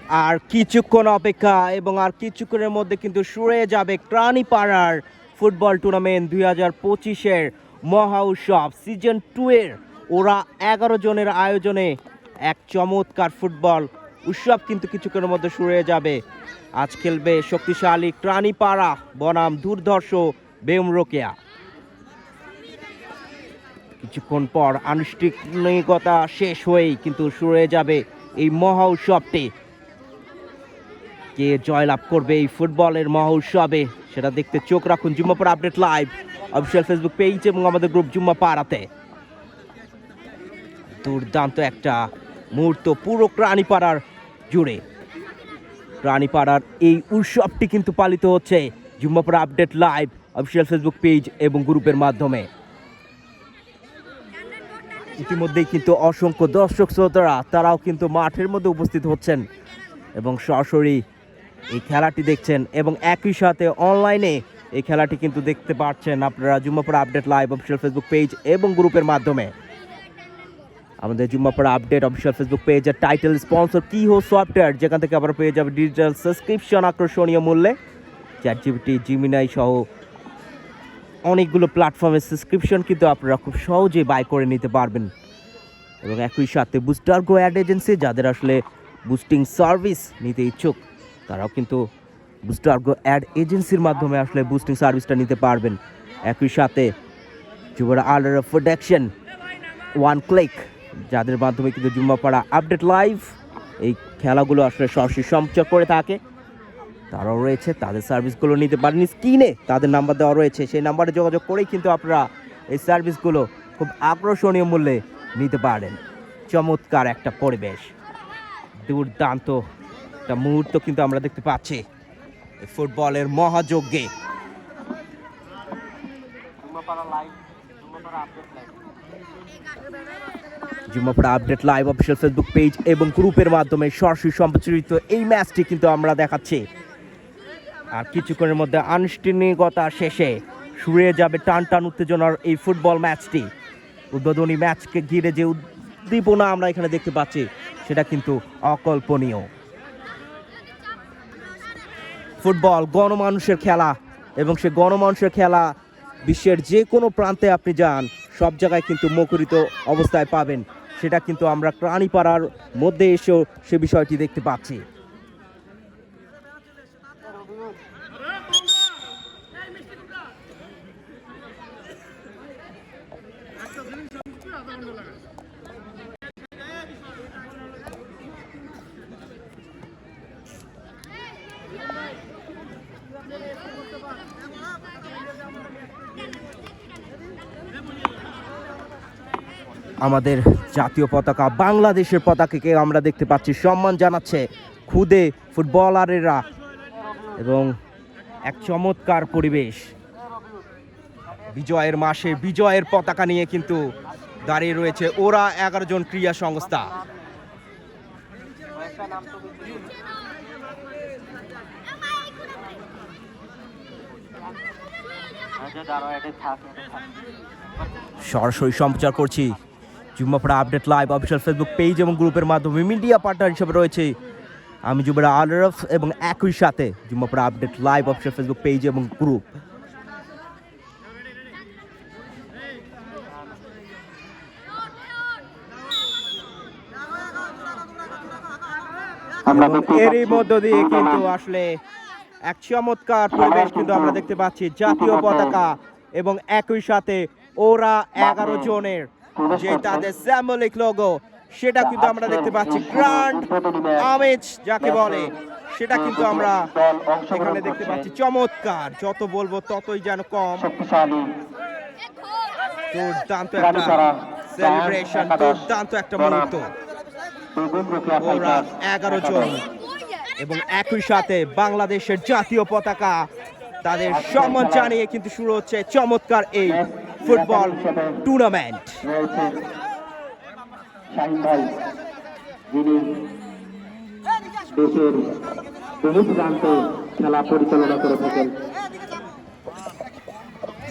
আর কিছুক্ষণ অপেক্ষা এবং আর কিছুক্ষণের মধ্যে কিন্তু শুরু হয়ে যাবে ক্রাণীপাড়ার ফুটবল টুর্নামেন্ট 2025-এর মহা উৎসব সিজন 2 এর ওরা 11 জনের আয়োজনে এক চমৎকার ফুটবল উৎসব কিন্তু কিছুক্ষণের মধ্যে শুরু হয়ে যাবে। আজ খেলবে শক্তিশালী ক্রাণীপাড়া বনাম দুর্ধর্ষ বেউমরোকেয়া। কিছুক্ষণ পর আনুষ্ঠানিকতা শেষ হয়েই কিন্তু শুরু হয়ে যাবে এই মহা উৎসবটি। কে জয়লাভ করবে এই ফুটবলের মহা উৎসবে সেটা দেখতে চোখ রাখুন Jummapara update live official Facebook page এবং আমাদের গ্রুপ জুম্মাপাড়াতে। দুর্দান্ত একটা মুহূর্ত পুরো ক্রাণীপাড়ার জুড়ে। ক্রাণীপাড়ার এই উৎসবটি কিন্তু পালিত হচ্ছে Jummapara update live official Facebook page এবং গ্রুপের মাধ্যমে। ইতিমধ্যেই কিন্তু অসংখ্য দর্শক শ্রোতারা তারাও কিন্তু মাঠের মধ্যে উপস্থিত হচ্ছেন এবং সরাসরি এই খেলাটি দেখছেন এবং একই সাথে অনলাইনে এই খেলাটি কিন্তু দেখতে পাচ্ছেন আপনারা Jummapara update live official Facebook page এবং গ্রুপের মাধ্যমে। আমাদের জুম্মাপাড়া আপডেট অফিসিয়াল ফেসবুক পেজের টাইটেল স্পন্সর কি হো সফটওয়্যার, যেখান থেকে আবার পেয়ে যাবে ডিজিটাল সাবস্ক্রিপশন আকর্ষণীয় মূল্যে। চ্যাটজিপিটি, জিমিনাই সহ অনেকগুলো প্ল্যাটফর্মের সাবস্ক্রিপশন কিন্তু আপনারা খুব সহজেই বাই করে নিতে পারবেন এবং একই সাথে বুস্টার গো অ্যাড এজেন্সি যাদের আসলে বুস্টিং সার্ভিস নিতে ইচ্ছুক তারাও কিন্তু বুস্টার গো অ্যাড এজেন্সির মাধ্যমে আসলে বুস্টিং সার্ভিসটা নিতে পারবেন। একই সাথে যুবরা আলার প্রোডাকশন ওয়ান ক্লিক যাদের মাধ্যমে কিন্তু জুম্মাপাড়া আপডেট লাইভ এই খেলাগুলো আসলে সরাসরি সম্প্রচার করে থাকে, তারাও রয়েছে, তাদের সার্ভিসগুলো নিতে পারেন। স্ক্রিনে তাদের নাম্বার দেওয়া রয়েছে, সেই নাম্বারে যোগাযোগ করেই কিন্তু আপনারা এই সার্ভিসগুলো খুব আকর্ষণীয় মূল্যে নিতে পারেন। চমৎকার একটা পরিবেশ, দুর্দান্ত একটা মুহূর্ত কিন্তু আমরা দেখতে পাচ্ছি ফুটবলের মহাযজ্ঞে। Jummapara update live official Facebook page এবং গ্রুপের মাধ্যমে সরাসরি সম্প্রচারিত এই ম্যাচটি কিন্তু আমরা দেখাচ্ছি। আর কিছুক্ষণের মধ্যে আনুষ্ঠানিকতা শেষে শুরু হয়ে যাবে টান টান উত্তেজনার এই ফুটবল ম্যাচটি। উদ্বোধনী ম্যাচকে ঘিরে যে উদ্দীপনা আমরা এখানে দেখতে পাচ্ছি সেটা কিন্তু অকল্পনীয়। ফুটবল গণমানুষের খেলা এবং সে গণমানুষের খেলা বিশ্বের যে কোনো প্রান্তে আপনি যান সব জায়গায় কিন্তু মুখরিত অবস্থায় পাবেন, সেটা কিন্তু আমরা ক্রাণীপাড়ার মধ্যে এসেও সে বিষয়টি দেখতে পাচ্ছি। আমাদের জাতীয় পতাকা বাংলাদেশের পতাকাকে আমরা দেখতে পাচ্ছি সম্মান জানাচ্ছে খুদে ফুটবলারেরা এবং এক চমৎকার পরিবেশ। বিজয়ের মাসে বিজয়ের পতাকা নিয়ে কিন্তু দাঁড়িয়ে রয়েছে ওরা 11 জন ক্রীড়া সংস্থা। সরাসরি সম্প্রচার করছি Jummapara update live official Facebook page এবং গ্রুপের মাধ্যমে। মিডিয়া পার্টনার হিসেবে রয়েছে আমি জুবেরা আলরফ এবং একই সাথে Jummapara update live official Facebook page এবং গ্রুপ। এরই মধ্য দিয়ে কিন্তু আসলে এক চমৎকার পরিবেশ কিন্তু আমরা দেখতে পাচ্ছি, জাতীয় পতাকা এবং একই সাথে ওরা 11 জনের যে তাদের সিম্বলিক লোগো সেটা কিন্তু আমরা দেখতে পাচ্ছি। গ্র্যান্ড আমেজ যাকে বলে সেটা কিন্তু আমরা এখানে দেখতে পাচ্ছি। চমৎকার, যত বলবো ততই যেন কম। দুর্দান্ত একটা সেলিব্রেশন, দুর্দান্ত একটা মুহূর্ত। ওরা 11 জন এবং একই সাথে বাংলাদেশের জাতীয় পতাকা তাদের সম্মান জানিয়ে কিন্তু শুরু হচ্ছে চমৎকার এই ফুটবল টুর্নামেন্ট।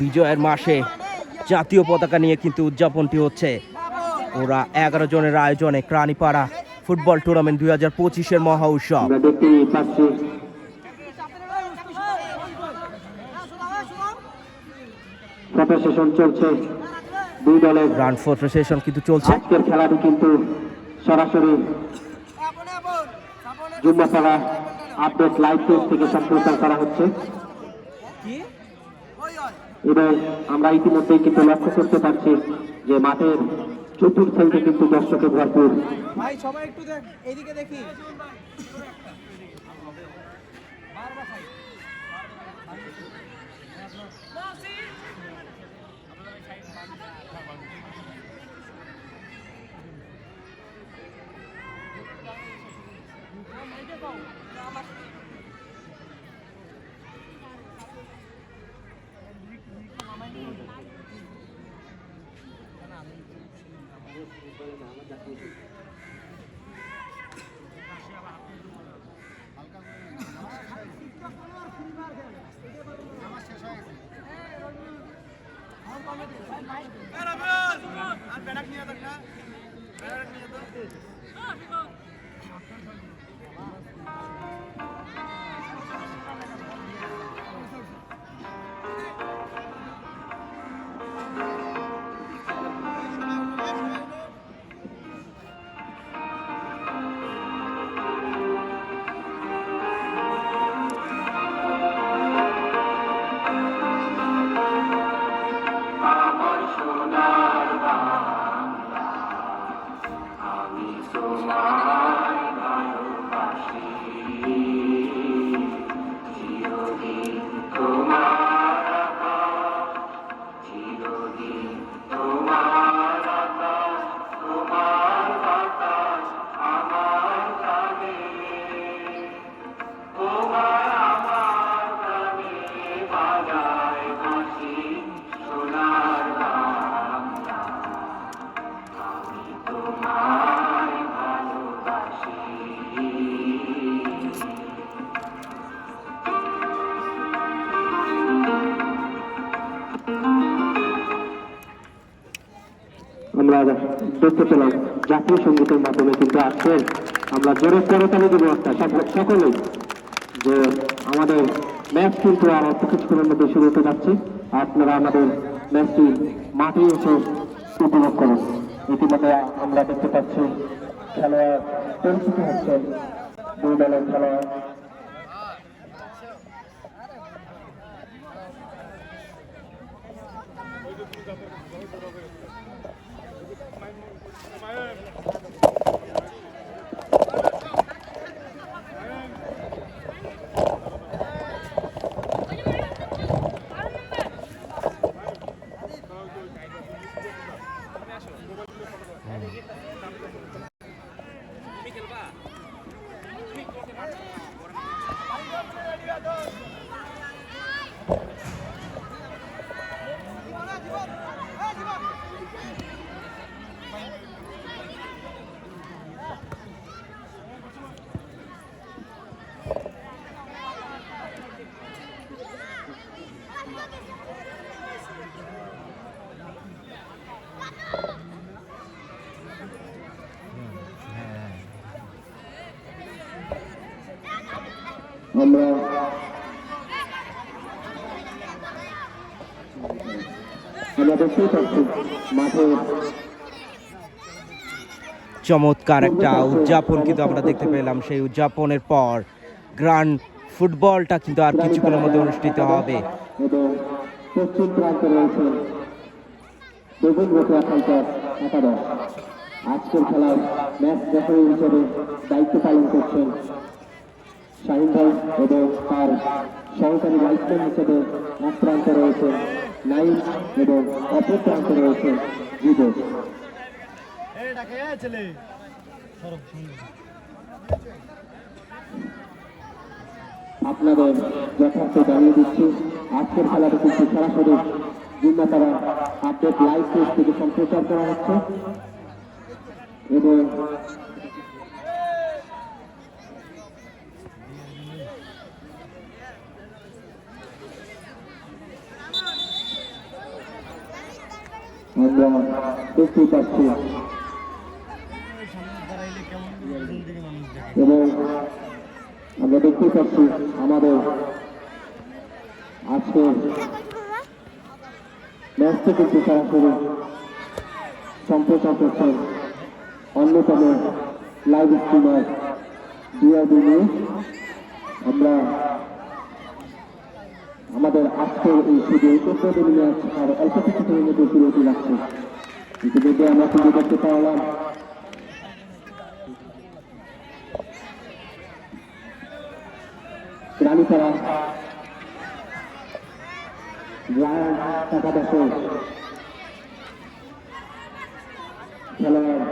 বিজয়ের মাসে জাতীয় পতাকা নিয়ে কিন্তু উদযাপনটি হচ্ছে ওরা 11 জনের আয়োজনে ক্রাণীপাড়া ফুটবল টুর্নামেন্ট 2025-এর মহা উৎসব। আমরা দেখতেই পাচ্ছি ফটো সেশন চলছে দুই দলের। গ্র্যান্ড ফটো সেশন কিন্তু চলছে। আজকের খেলাটি কিন্তু সরাসরি জুম্মাপাড়া আপডেট লাইভ পেজ থেকে সম্প্রচার করা হচ্ছে এবং আমরা ইতিমধ্যেই কিন্তু লক্ষ্য করতে পারছি যে মাঠের চতুর্থে কিন্তু দর্শকে ভরপুর। ভাই সবাই একটু দেখ এইদিকে দেখি। আমরা দেখতে পেলাম জাতীয় সঙ্গীতের মাধ্যমে কিন্তু আজকে আমরা জোরে করতালি দেবো একটা সকলেই যে আমাদের ম্যাচ কিন্তু আর অল্প কিছুক্ষণের মধ্যে শুরু হতে যাচ্ছে। আপনারা আমাদের ম্যাচটি মাঠে এসে উপভোগ করুন। ইতিমধ্যে আমরা দেখতে পাচ্ছি খেলোয়াড় পরিচিত হচ্ছেন দুই দলের খেলোয়াড়। চমৎকার একটা উদযাপন কিন্তু আমরা দেখতে পেলাম। সেই উদযাপনের পর গ্র্যান্ড ফুটবলটা কিন্তু আর কিছুক্ষণের মধ্যে অনুষ্ঠিত হবে। পশ্চিম প্রান্তে রয়েছে আজকের খেলার ম্যাচ রেফারি হিসেবে দায়িত্ব পালন করছেন শাহিন ভাই এবং তার সহকারী লাইসম্যান হিসেবে এক প্রান্তে রয়েছে নাইম এবং অপর প্রান্তে রয়েছে জীবন। আপনাদের যথার্থ জানিয়ে দিচ্ছি আজকের খেলাটা কিন্তু সরাসরি জুম্মাপাড়া আপডেট লাইভ পেজ থেকে সম্প্রচার করা হচ্ছে এবং আমরা দেখতেই পাচ্ছি এবং আমরা দেখতে পাচ্ছি আমাদের আজকের ম্যাচটি কিন্তু সরাসরি সম্প্রচার করছেন অন্যতম লাইভ স্ট্রিমার ডিআরবি নিউজ। আমরা আমাদের আজকের এই শুধু উদ্বোধনী ম্যাচ আর অল্প কিছুক্ষণের মধ্যে শুরু হতে যাচ্ছে। ইতিমধ্যে আমরা কিন্তু দেখতে পারলাম রানীপাড়া একাদশের খেলোয়াড়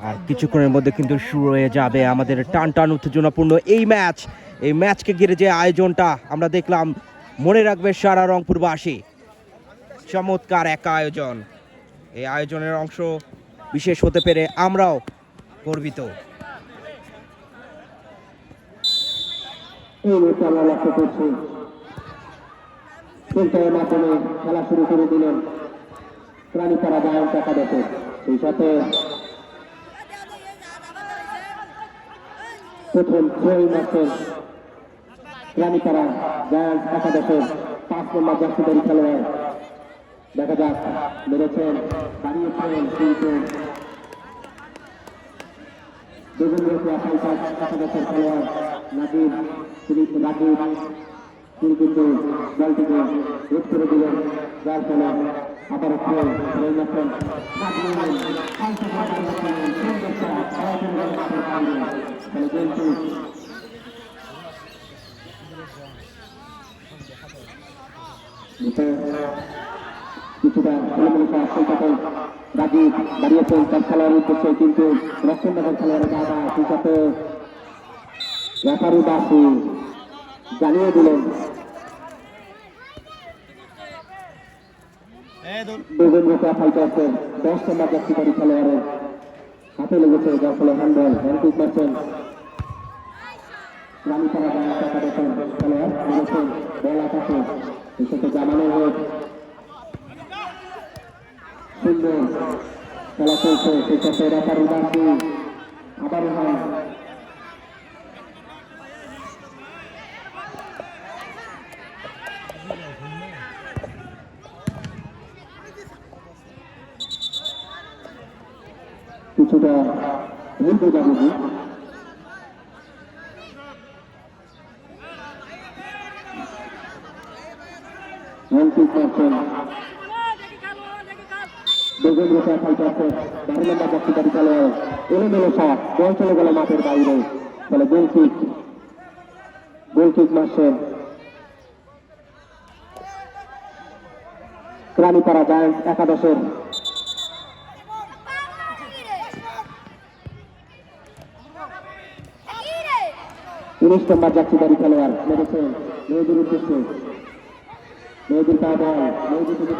আর কিছুক্ষণের মধ্যে কিন্তু শুরু হয়ে যাবে আমাদের টান টান উত্তেজনাপূর্ণ এই ম্যাচ। এই ম্যাচকে ঘিরে যে আয়োজনটা আমরা দেখলাম, মনে রাখবে সারা রংপুরবাসী। চমৎকার এক আয়োজন, এই আয়োজনের অংশ বিশেষ হতে পেরে আমরাও গর্বিত। এই মুহূর্তে আমরা লক্ষ্য করছি সেন্টারের মাধ্যমে খেলা শুরু করে দিলেন রানীপাড়া জায়ান্টস একাদশের। সেই সাথে প্রথম থ্রোয়িং ম্যাচের রানীপাড়া জায়ান্টস একাদশের 5 নম্বর জার্সিধারী খেলোয়াড় দেখা যাক মেরেছেন, দাঁড়িয়েছেন কিন্তু একাদশের খেলোয়াড় নাজিব তিনি কিন্তু বলটিকে রোধ করে দিলেন, যার ফলে আবার কিছুটা রাজীব দাঁড়িয়েছেন তার খেলোয়াড় উদ্দেশ্যে, কিন্তু রক্ষণভাগের খেলোয়াড়ের দাদা সেই সাথে রেফারি দাসী জানিয়ে দিলেন দেবেন্দ্র ফাইটার্সের 10 নম্বর জার্সিধারী খেলোয়াড়ের হাতে লেগেছে, যার ফলে হ্যান্ডবল হ্যান্ডকিক মারছেন রানীপাড়া জায়ান্টস একাদশের খেলোয়াড় মেরেছেন বল আকাশে। এই সাথে জামানের হোক সুন্দর খেলা চলছে, সেই সাথে রেফারি দাসী আবারও হয় কিছুটা ভুল বোঝাবুঝি। হ্যান্ডকিক মারছেন দেবেন্দ্র ফাইটার্সের 12 নম্বর জার্সিধারী খেলোয়াড়, এলোমেলো শট, বল চলে গেল মাঠের বাইরে, ফলে গোলকিক মারছেন রানীপাড়া জায়ান্টস একাদশের 19 নম্বর জার্সিধারী খেলোয়াড় মেরেছেন মেহেদীর উদ্দেশ্যে, মেহেদীর পা বল, মেহেদী থেকে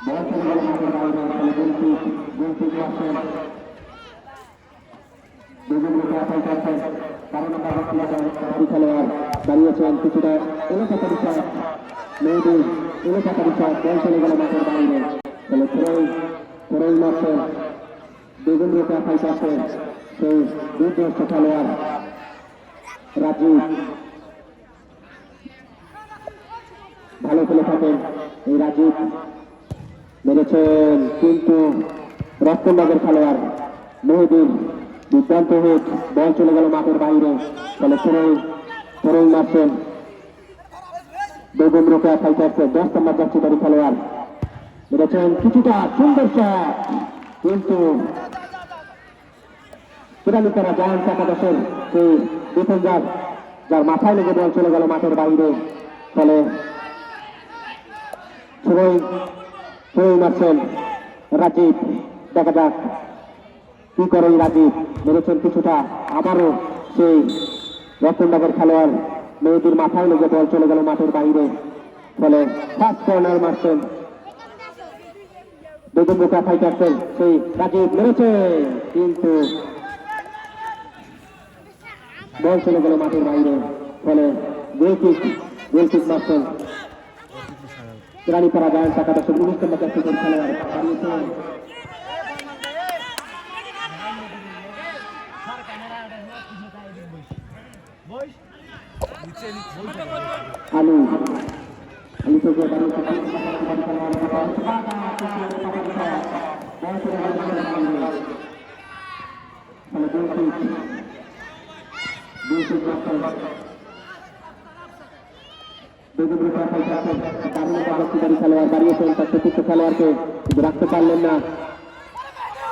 বল চলে গেল মাঠের বাইরে, ফলে গোলকিক মারছেন খেলোয়াড় দাঁড়িয়েছেন, কিছুটা এলাকাতারি শট, মেহেদী এলাকাতারি শট, বল চলে গেল মাঠের বাইরে, ফলে থ্রোয়িং মারছেন দেবেন্দ্র ফাইটার্সের সেই দুর্ধর্ষ খেলোয়াড় রাজীব। ভালো খেলে থাকেন এই রাজীব, মেরেছেন কিন্তু রক্তনগর খেলোয়াড় মেহেদীর দুর্দান্ত হিট, বল চলে গেল মাঠের বাইরে, ফলে থ্রোয়িং মারছেন দেবেন্দ্র ফাইটার্সের 10 নম্বর জার্সিধারী খেলোয়াড়, মেরেছেন কিছুটা সুন্দর শট, কিন্তু রানীপাড়া জায়ান্টস একাদশের সেই ডিফেন্ডার যার মাথায় লেগে বল চলে গেল মাঠের বাইরে, ফলে থ্রোয়িং মারছেন রাজীব। দেখা যাক কি করে রাজীব মেরেছেন কিছুটা, আবারও সেই রতননগর খেলোয়াড় মেয়েদের মাথায় লেগে বল চলে গেল মাঠের বাইরে। ফলে ফার্স্ট কর্নার মারছেন বেগম বোকা ফাইটার্সের সেই রাজীব মেরেছে, কিন্তু বল চলে গেল মাঠের বাইরে। ফলে গোলকিক মারছেন রানীপাড়া জায়ান্টস একাদশের 19 নম্বর জার্সির খেলোয়াড় দাঁড়িয়েছেন আলু আলু থেকে খেলোয়াড় দাঁড়িয়েছেন তার চতুর্থ খেলোয়াড়কে রাখতে পারলেন না।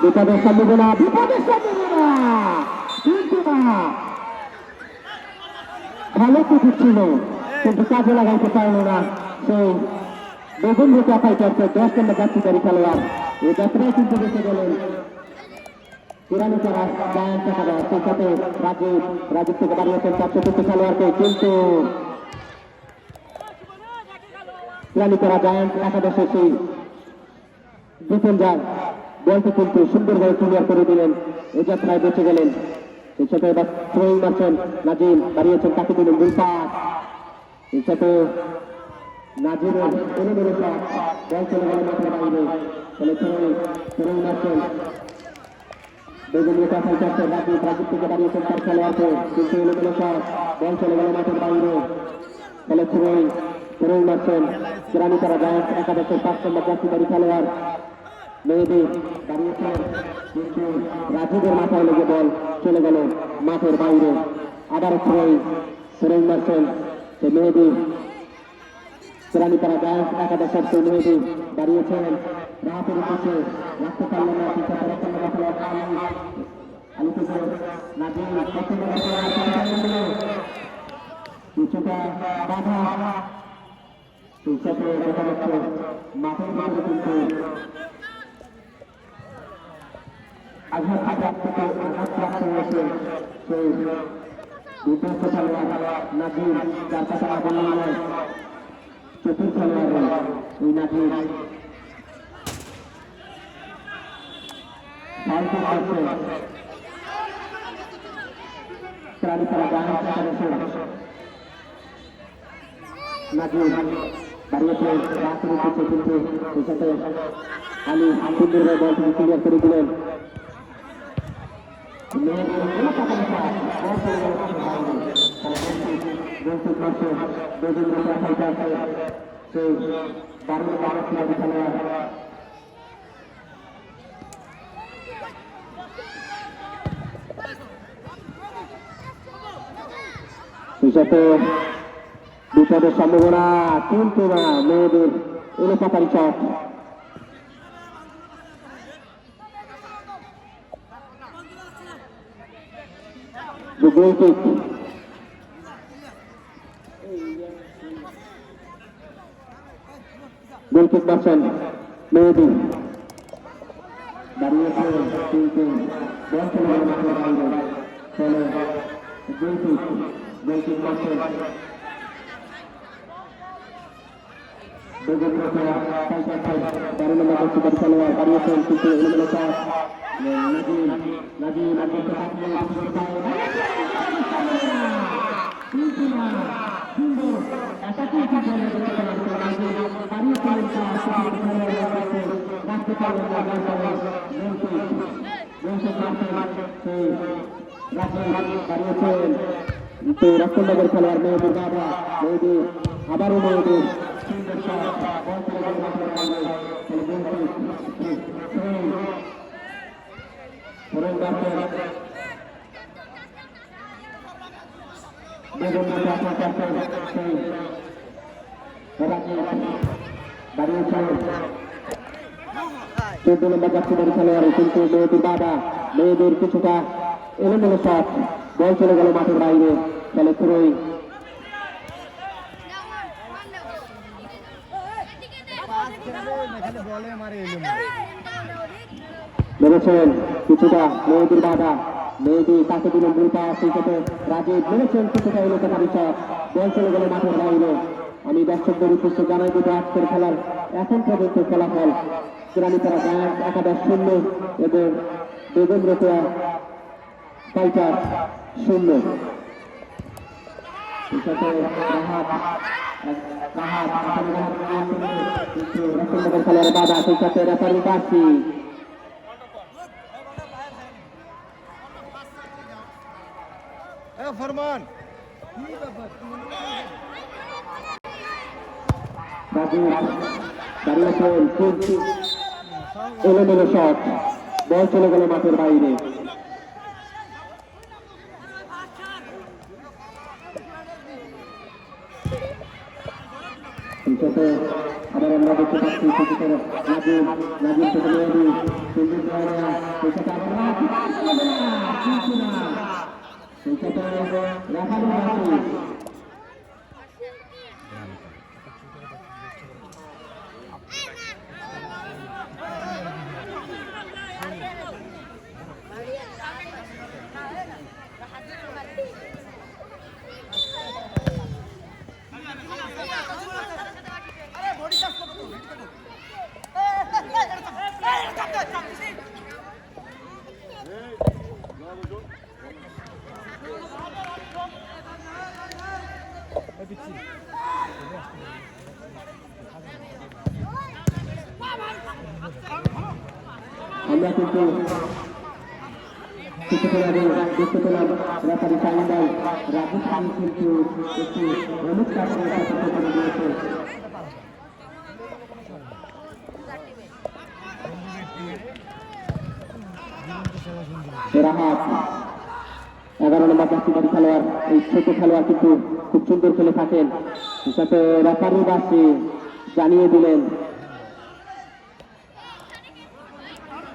বিপদের সম্ভাবনা, ভালো কিছু ছিল কিন্তু কাজে লাগাইতে পারলো না সেই বেগুন ভুটা ফাইটার্সে 10 নম্বর জার্সিধারী খেলোয়াড়। এই যাত্রায় কিন্তু বেঁচে গেলেন রানীপাড়া জায়ান্টস একাদশ। সেই সাথে রাজীব থেকে বাড়িয়েছেন তার চতুর্থ খেলোয়াড়কে, কিন্তু রানীপাড়া জায়ান্টস একাদশের সেই ডিফেন্ডার বলটি কিন্তু সুন্দরভাবে ক্লিয়ার করে দিলেন, এই যাত্রায় বেঁচে গেলেন। এই সাথে এবার থ্রোয়িং মারছেন নাজিম, বাড়িয়েছেন তাকে দিলেন দুই পাস। এই সাথে নাজিমের এলোমেলো শট, বল চলে গেল মাঠের বাইরে। ফলে থ্রোয়িং মারছেন বেগুন বোকা ফাইটার্সের রাজীব থেকে বাড়িয়েছেন তার খেলোয়াড়কে, কিন্তু এলোমেলো শট, বল চলে গেল মাঠের বাইরে। ফলে থ্রোয়িং মারছেন রানীপাড়া জায়ান্টস একাদশের 5 নম্বর জার্সিধারী খেলোয়াড় মেহেদী, দাঁড়িয়েছেন কিন্তু রাজীবের মাথায় লেগে বল চলে গেল মাঠের বাইরে। আবার থ্রোয়িং মারছেন সে মেহেদী, রানীপাড়া জায়ান্টস একাদশের সেই মেহেদী দাঁড়িয়েছেন রাহাতের পিছে, রাখতে পারলেন না। আলু থেকে নাজিম কিছুটা বাধা, সেই সাথে দেখা যাচ্ছে মাঠের ভিতরে কিন্তু আঘাতপ্রাপ্ত হয়েছে সেই বিধ্বস্ত খেলোয়াড় নাজিম, যার কথা না বললেন নয়। চতুর্থ খেলোয়াড় এই নাজিম রানীপাড়া জায়ান্টস একাদশের নাজিম দাঁড়িয়েছে রাতের পিছিয়ে, কিন্তু সেই সাথে আলী সুন্দরভাবে বলটি ক্লিয়ার করে দিলেন। বিপদের সম্ভাবনা, কিন্তু না মেয়েদের এলোপাতারি শট। গোলকিক মারছেন মেহেদী, দাঁড়িয়েছে কিন্তু বল চলে গেল মাঠের বাইরে। ফলে গোলকিক মারছেন খেলোয়াড় দাঁড়িয়েছেন, কিন্তু এলোমেলো শট। নাজিম রক্ষণনগর খেলোয়াড় মেহেদীর বাবা, মেহেদী আবারও মেহেদীর চোদ্দ নম্বর জার্সিধারী খেলোয়াড়, কিন্তু মেহেদীর বাবা, মেহেদীর কিছুটা এলোমেলো শট, বল চলে গেল মাঠের বাইরে। ফলে থ্রোয়িং মেরেছেন কিছুটা মেয়েদের বাধা, মেয়েদি তাকে দিলেন দুই পা, সেই সাথে রাজীব মেরেছেন কিছুটা এলাকা বিষয়, বল চলে গেল মাঠের বাইরে। আমি দর্শকদের উদ্দেশ্যে জানাই দেবো আজকের খেলার এখন পর্যন্ত ফলাফল কেরানীপাড়া গায়ক একাদশ 0 এবং বেগম রোকেয়া ফাইটার 0। খেলার বাধা, সেই সাথে রেফারি বাসি। ফরমান এলোমেলো শট, বল চলে গেল মাঠের বাইরে। আবার আমরা দেখতে পাচ্ছি নাজিম থেকে মেহেদি, সুন্দর সেই সাথে আমরা কিন্তু কিছুক্ষণ আগে দেখতে পেলাম রেফারি চাইন্দাই রাজীব খান কিন্তু একটি হলুদ কার্ড করে দিয়েছে। রাহাত 11 নম্বর জাতীয় খেলোয়াড়, এই ছোট খেলোয়াড় কিন্তু খুব সুন্দর খেলে থাকেন। সাথে রেফারি বাসি জানিয়ে দিলেন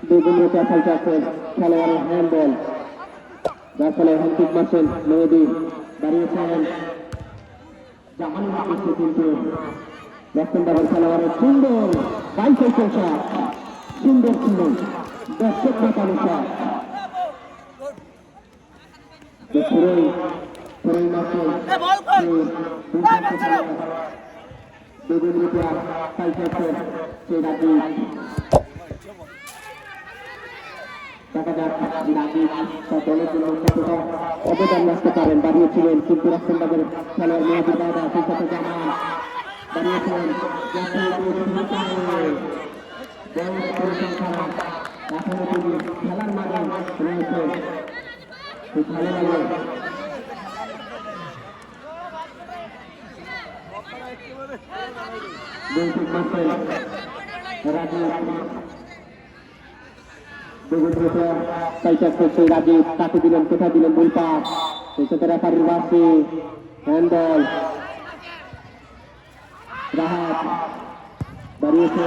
বেগম রোকেয়া ফাইটার্সের খেলোয়াড়ের হ্যান্ডবল, যার ফলে হ্যান্ডকিক মারছেন মেহেদি, দাঁড়িয়েছেন জামাল মারছে কিন্তু রক্তনগর খেলোয়াড়ের সুন্দর বাইসাইকেল শট, সুন্দর ছিল দর্শক মাতানো শট। বেগম রোকেয়া ফাইটার্সের সেই রাজি দেখা যাক রাজীব দলের জন্য কতটা অবদান রাখতে পারেন। দাঁড়িয়েছিলেন কিন্তু রক্তনগরের খেলোয়াড় মেহেদির বাধা, সেই সাথে জামাল দাঁড়িয়েছিলেন এখনো তিনি খেলার মাঝে রয়েছে। খুব ভালো লাগে রাজীব তাকে দিলেন, কোথায় দিলেন বল পাস, সেই সাথে রেফারির বাসি হ্যান্ডবল। রাহাত দাঁড়িয়েছে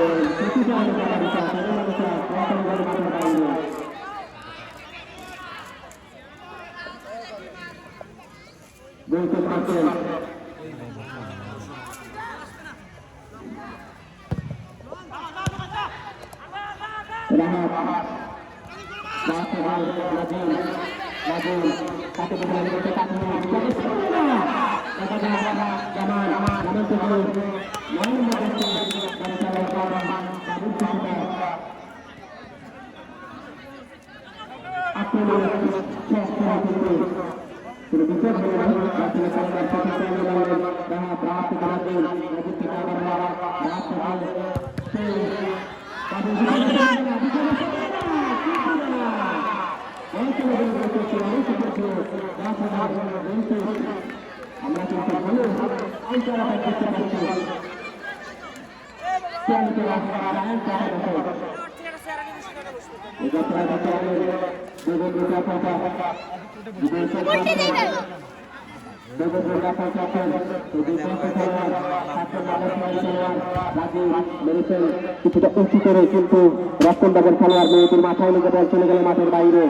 কিছুটা উঁচু করে, কিন্তু রক্তনগর খেলোয়াড় মেয়েদের মাথায় লেগে বল চলে গেল মাঠের বাইরে।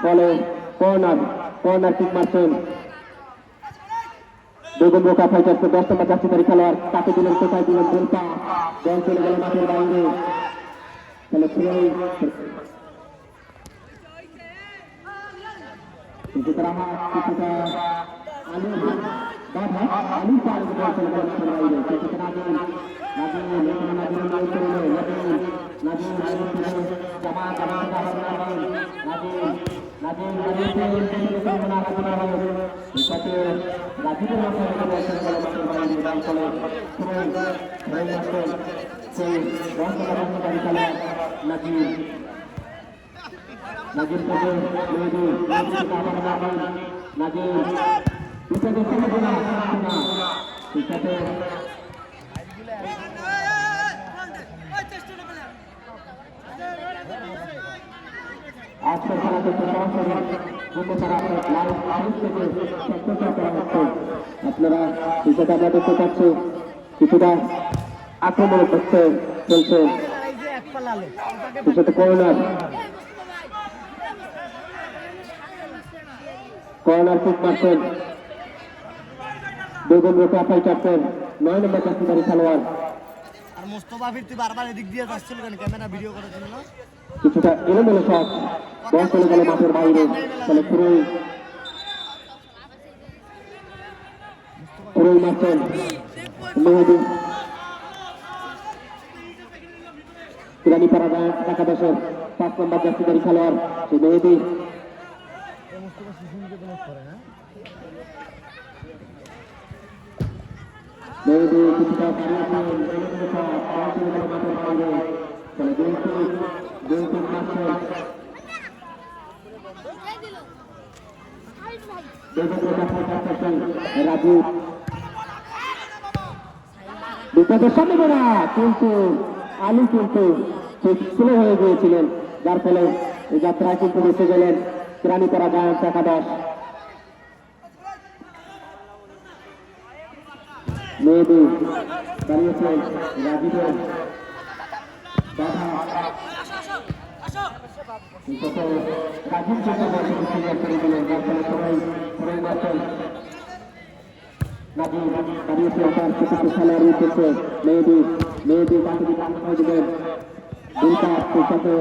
বলে কর্নার কিক মারছেন বেগম রোকেয়া ফাইটার্সের 10 নম্বর জাতীয় খেলোয়াড়, তাকে দিলেন, কোথায় দিলেন বল চলে গেল মাঠের বাইরে। তাহলে কিছুটা কিছুটা আলু বাধা আলু পার বল চলে গেল বাইরে কিছুটা নাজিম আজকের খেলা থেকে সরাসরি আপনারা বিষয়টা আমরা দেখতে পাচ্ছি কিছুটা আক্রমণ করতে চলছে কিছুটা কর্নার কিক মারছেন বেগম রোকা ফাইটারছেন 9 নম্বর জাতীয় খেলোয়াড় আর মোস্তফা ফির তুই বারবার এদিক দিয়ে যাচ্ছিল কেন ক্যামেরা ভিডিও করার জন্য কিছুটা এলোমেলো শট বল চলে গেল মাঠের বাইরে ফলে পুরোই মারছেন মেহেদি কিরানিপাড়া একাদশের 5 নম্বর জাতীয় খেলোয়াড় সেই মেহেদি মেহেদি কিছুটা রাজু বিপদের সম্ভাবনা কিন্তু আলু কিন্তু ঠিক স্লো হয়ে গিয়েছিলেন যার ফলে এই যাত্রায় কিন্তু বেঁচে গেলেন কিরানিপাড়া জায়ান্টস একাদশ মেহেদি দাঁড়িয়েছেন রাজীবের বাধা রাজীব করে দিলেন যার ফলে সবাই মারছেন রাজীব দাঁড়িয়েছে আপনার ছোট খেলার উঠেছে মেহেদি তাকে দিবেন দুইটা সাথে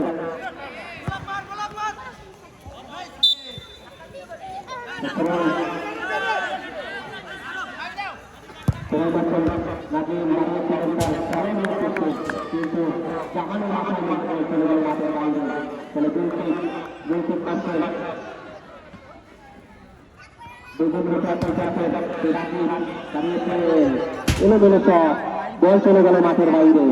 কিন্তু জাহানের মাথায় চলে গেল মাঠের বাইরে ফলে এলোমেলো বল চলে গেল মাঠের বাইরে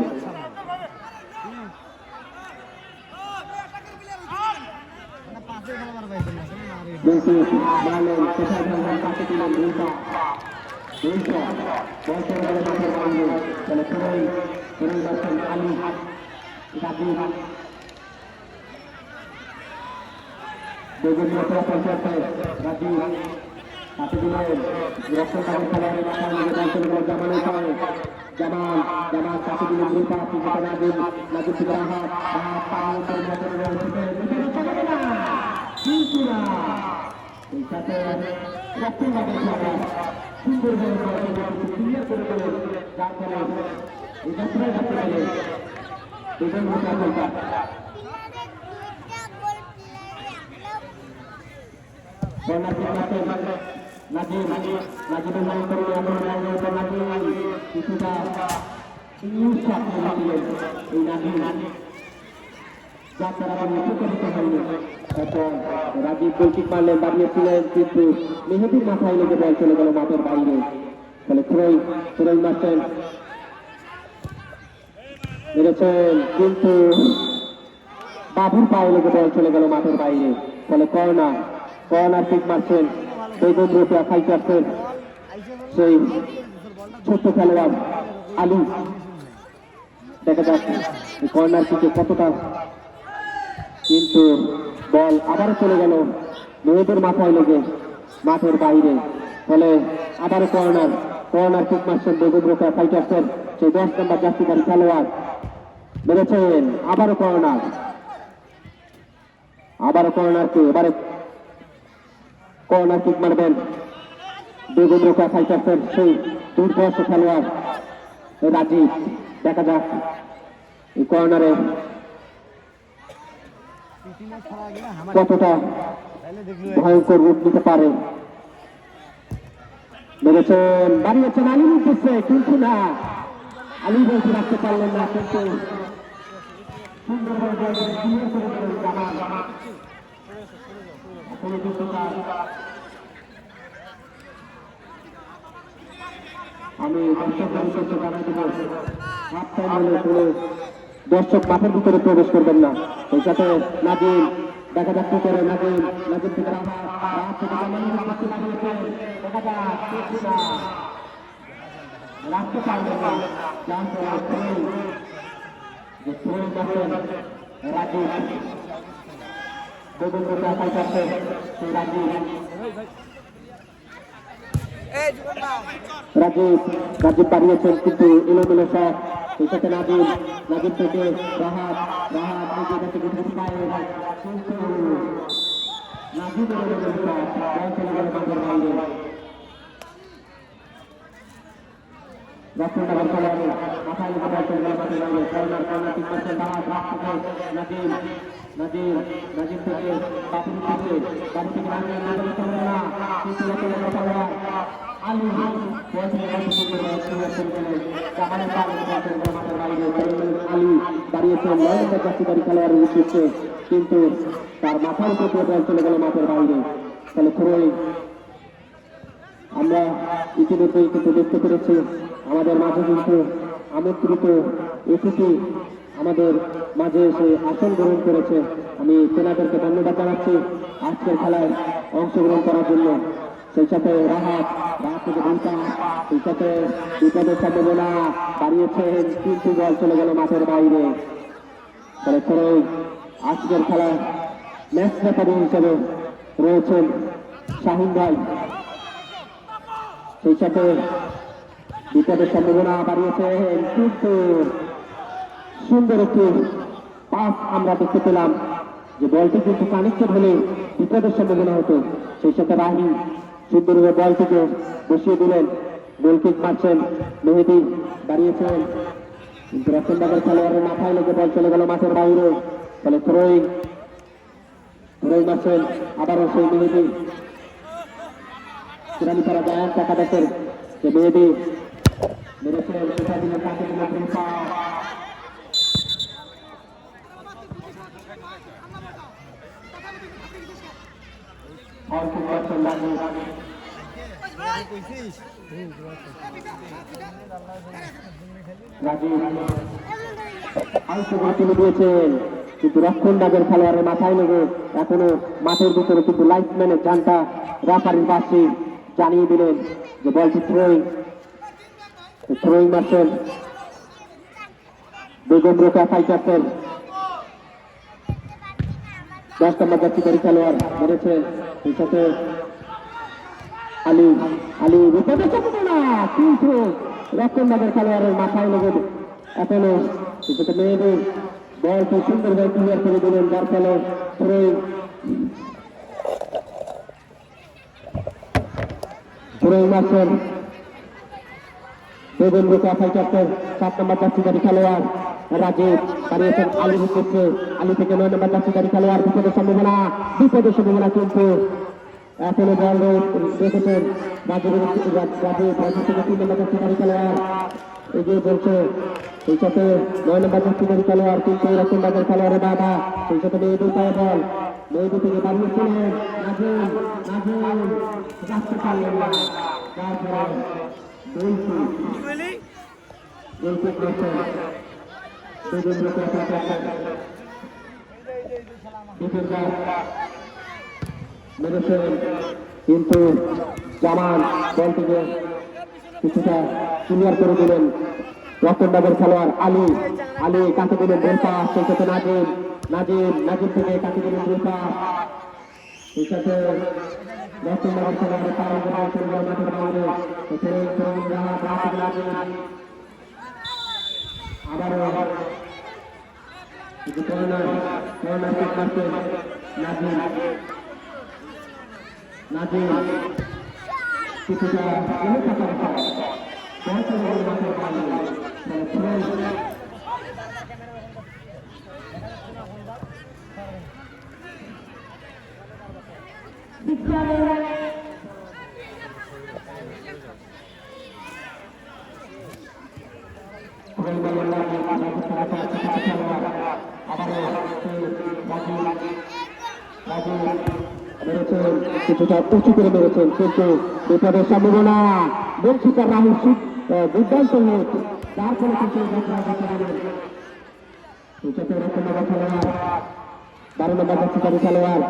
রাজীব গোলকিক মারলেন দাঁড়িয়েছিলেন কিন্তু মেহেদির মাথায় লেগে বল চলে গেল মাঠের বাইরে ফলে পুরোই মারছেন মেরেছেন কিন্তু বাবুর পায়ে লেগে বল চলে গেল মাঠের বাইরে ফলে কর্নার কিক মারছেন বেগম রোকেয়া ফাইটারছেন সেই ছোট্ট খেলোয়াড় আলু দেখা যাচ্ছে কর্নার কিকে কতটা কিন্তু বল আবারও চলে গেল মেয়েদের মাথায় লেগে মাঠের বাইরে ফলে আবারও কর্নার কিক মারছেন বেগম রোকেয়া ফাইটারছেন সেই 10 নম্বর জাতীয় খেলোয়াড় মেরেছেন আবারও কর্নারকে এবারে কর্নার কিক মারবেন বেগম রোকেয়া ফাইটারছেন সেই দুর্ধর্ষ খেলোয়াড় রাজীব দেখা যাক এই কর্নারে কতটা ভয়ঙ্কর রূপ নিতে পারে। মেরেছেন, বাড়িয়েছেন, আলী উঠেছে কিন্তু না, আলী বলতে রাখতে পারলেন না, কিন্তু সুন্দরভাবে ক্লিয়ার করে দিলেন জামাল। এখনো কিন্তু আমি দর্শকদের উদ্দেশ্যে জানাই দেব, হাফ টাইম হলে কোনো দর্শক মাঠের ভিতরে প্রবেশ করবেন না। সেই সাথে নাজিম দেখা যাক কি করে, নাজিম থেকে রাহাত থেকে জামালের কাছে লাগিয়েছেন, দেখা যাক কিছু না, রাখতে পারবেন না, যার ফলে যে থ্রোইং আছেন রাজীব, গোবিন্দকে আশায় করছে সেই রাজীব বাড়িয়েছেন কিন্তু এলোমেলো শট। সেই সাথে নাজিম থেকে রাহাত নিজে কাছে কিছু পায়, কিন্তু নাজিম এলোমেলো শট, বল চলে গেল মাঠের বাইরে। রক্ষণভাগের খেলোয়াড়ে মাথায় লেগে বল চলে গেল মাঠের বাইরে। কর্নার ঠিক করছেন রাহাত থেকে নাজিম থেকে বাড়ি থেকে নাজিম চলে না, কিন্তু আলী দাঁড়িয়েছেন 9 নম্বর জার্সিধারী খেলোয়াড়ের উদ্দেশ্যে, কিন্তু তার মাথার উপর দিয়ে বল চলে গেল মাঠের বাইরে। তাহলে থ্রোইং আমরা ইতিমধ্যেই কিন্তু দেখতে পেরেছি। আমাদের মাঝে কিন্তু আমন্ত্রিত অতিথি আমাদের মাঝে এসে আসন গ্রহণ করেছে। আমি তেনাদেরকে ধন্যবাদ জানাচ্ছি আজকের খেলায় অংশগ্রহণ করার জন্য। সেই সাথে রাহাত থেকে ঘন্টা, সেই সাথে বিপদের সম্ভাবনা বাড়িয়েছেন, কিন্তু বল চলে গেল মাঠের বাইরে। ফলে থ্রোইং আজকের খেলায় ম্যাচ রেফারি হিসেবে রয়েছেন শাহিন ভাই। সেই সাথে বিপদের সম্ভাবনা বাড়িয়েছেন, কিন্তু সুন্দর একটি পাস আমরা দেখতে পেলাম, যে বলটি কিন্তু কানেক্টেড হলে বিপদের সম্ভাবনা হতো। সেই সাথে রাহিম সুন্দরভাবে বলটিকে বসিয়ে দিলেন, গোলকিক মারছেন মেহেদী, দাঁড়িয়েছেন, কিন্তু রক্ষণভাগের খেলোয়াড়ের মাথায় লেগে বল চলে গেল মাঠের বাইরে। ফলে থ্রোইং মারছেন আবারও সেই মেহেদী, চিরানিপাড়া জায়ান্ট একাদশের যে মেহেদী মেরেছেন, সেটা দিলে তাকে দিলে তুলে দিয়েছেন, কিন্তু রক্ষণভাগের খেলোয়াড়ের মাথায় লেগে এখনো মাঠের ভিতরে কিন্তু লাইফম্যানের জানটা রেফারির পাশে জানিয়ে দিলেন যে বলটি থ্রোইং মারছেন বেগম রোকা ফাইটার্সের 10 নম্বর জার্সিধারী খেলোয়াড় মেরেছেন। সেই সাথে আলী বিপদে চলে না, কিন্তু রক্ষণভাগের খেলোয়াড়ের মাথায় লেগে এখনো সেটা মেয়েদের বলটি সুন্দরভাবে ক্লিয়ার করে দিলেন, যার ফলে থ্রোইং মারছেন বেগম রোকা ফাইটার্সের 7 নম্বর জার্সিধারী খেলোয়াড় রাজীব, দাঁড়িয়েছেন আলী উঠেছে, আলী থেকে 9 নম্বর জার্সিধারী খেলোয়াড়, বিপদের সম্ভাবনা, কিন্তু এখনো বল রেখেছেন রাজীব থেকে 3 নম্বর জার্সিধারী খেলোয়াড় এগিয়ে চলছে। সেই সাথে 9 নম্বর জার্সিধারী খেলোয়াড়, কিন্তু রক্ষণভাগের খেলোয়াড়ের বাধা। সেই সাথে মেহেদী পায় বল, মেহেদী থেকে দাঁড়িয়েছিলেন নাজিম রাখতে পারলেন না, তারপরে কিন্তু জামান বলটিকে কিছুটা ক্লিয়ার করে দিলেন রক্ষণভাগের খেলোয়াড় আলী কাছে দিলেন গোল পাস। সেই সাথে নাজিম থেকে কাছে দিলেন গোল পাস। সেই সাথে রক্ষণভাগের খেলোয়াড়ের মাঠের বাইরে আবারও নাজিম কিছুটা কিছুটা উঁচু করে মেরেছেন, কিন্তু বিপদের সম্ভাবনা। গোলকিপার রাহুল সিং দুর্দান্ত নেট, যার ফলে কিন্তু খেলোয়াড় 12 নম্বর জার্সিধারী খেলোয়াড়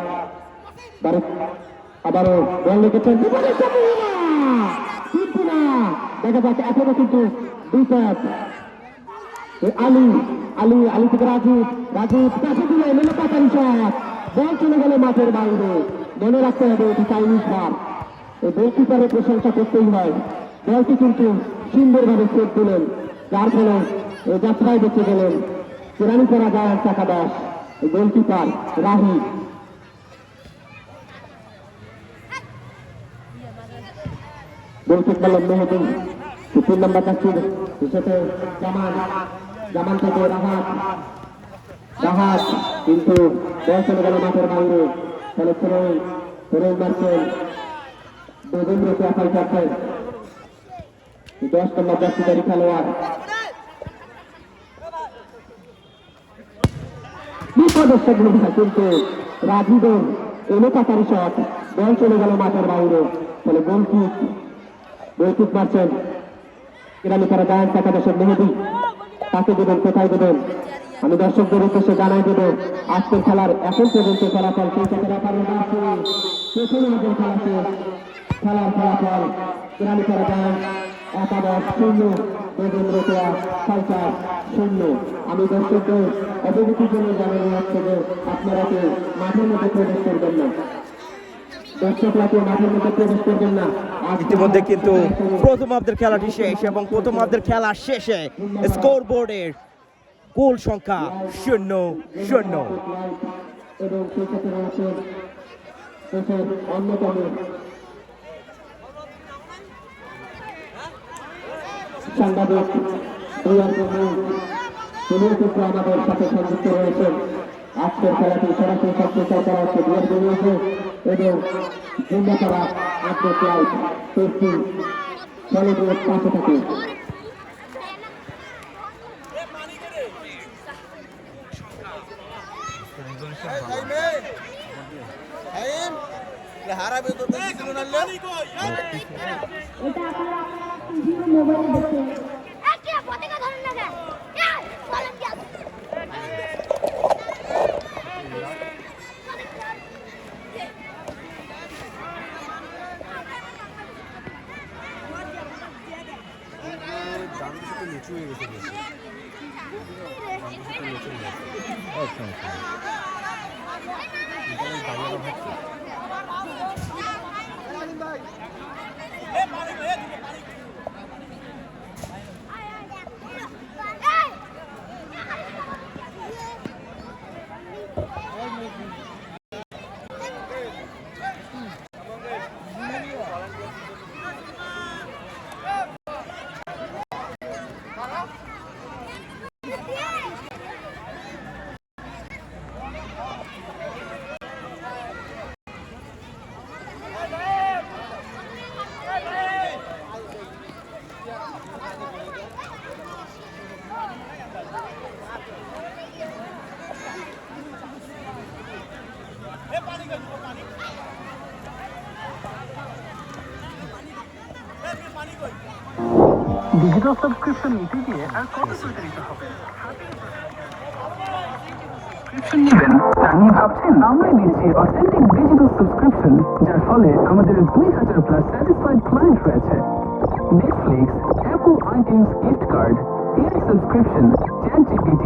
আবারও বল রেখেছেন, বিপদের সম্ভাবনা কিন্তু না। দেখা যাচ্ছে এখনো কিন্তু বিপদ। আলী থেকে রাজীব কাছে দিলে মেলে পাতারি শট, বল চলে গেল মাঠের বাইরে। মনে রাখতে হবে এটি চাইনিজ বার, এই গোলকিপারের প্রশংসা করতেই হয়। বলটি কিন্তু সুন্দরভাবে সেট দিলেন, যার ফলে যাত্রায় বেঁচে গেলেন কেরানীপাড়া জায়ান্টস একাদশ গোলকিপার রাহি। গোলকিপার মেহেদি, 3 নম্বর কাছির হিসেবে জামান থেকে রাহাত কিন্তু বল চলে গেল মাঠের বাইরে। ফলে ফেরোজ মারছেন, দেবেন্দ্রকে একাই করছেন 10 নম্বর জার্সিধারী খেলোয়াড়। বিপদের সম্ভাবনা, কিন্তু রাজীবের এলো পাতারি শট, বল চলে গেল মাঠের বাইরে। ফলে গোলকিক মারছেন কেরানীপাড়া জায়ান্টস একাদশের মেহেদি। তাকে দেবেন, কোথায় দেবেন? আমি দর্শকদের উদ্দেশ্যে জানাই দেব আজকের খেলার এখন পর্যন্ত ফলাফল। সেই সাথে খেলার ফলাফল কেরানীপাড়া জায়ান্টস একাদশ 0, দেবেন্দ্র পেয়া সাইচার 0। আমি দর্শকদের অবগতির জন্য জানানো হচ্ছে যে আপনারা কেউ মাঠের মধ্যে প্রবেশ করবেন না, দর্শকরা কেউ মাঠের মধ্যে প্রবেশ করবেন না। ইতিমধ্যে কিন্তু প্রথমার্ধের খেলাটি শেষ এবং প্রথমার্ধের খেলা শেষে স্কোর বোর্ডের গোল সংখ্যা 0-0। এবং সেই সাথে রয়েছে দেশের অন্যতম সাংবাদিক তিনি কিন্তু আমাদের সাথে সংযুক্ত রয়েছেন। আজকের খেলাটি সরাসরি সম্প্রচার করা হচ্ছে এবং জিন্দাপাড়া আন্তর্জাতিক টেস্টিং সলিডের পাশে থাকে। হারাবে তো মোবাইলে দেখে পতাকা ধরেন না কেন বলেন কি নিচু হয়ে গেছে ডিজিটাল সাবস্ক্রিপশন নিতে গিয়ে আর কত প্রতারিত হবে? সাবস্ক্রিপশন নেবেন তা নিয়ে ভাবছেন? আমরাই দিচ্ছি অথেন্টিক ডিজিটাল সাবস্ক্রিপশন, যার ফলে আমাদের 2000+ স্যাটিসফাইড ক্লায়েন্ট রয়েছে। Netflix, Apple iTunes gift card, AI subscription, ChatGPT,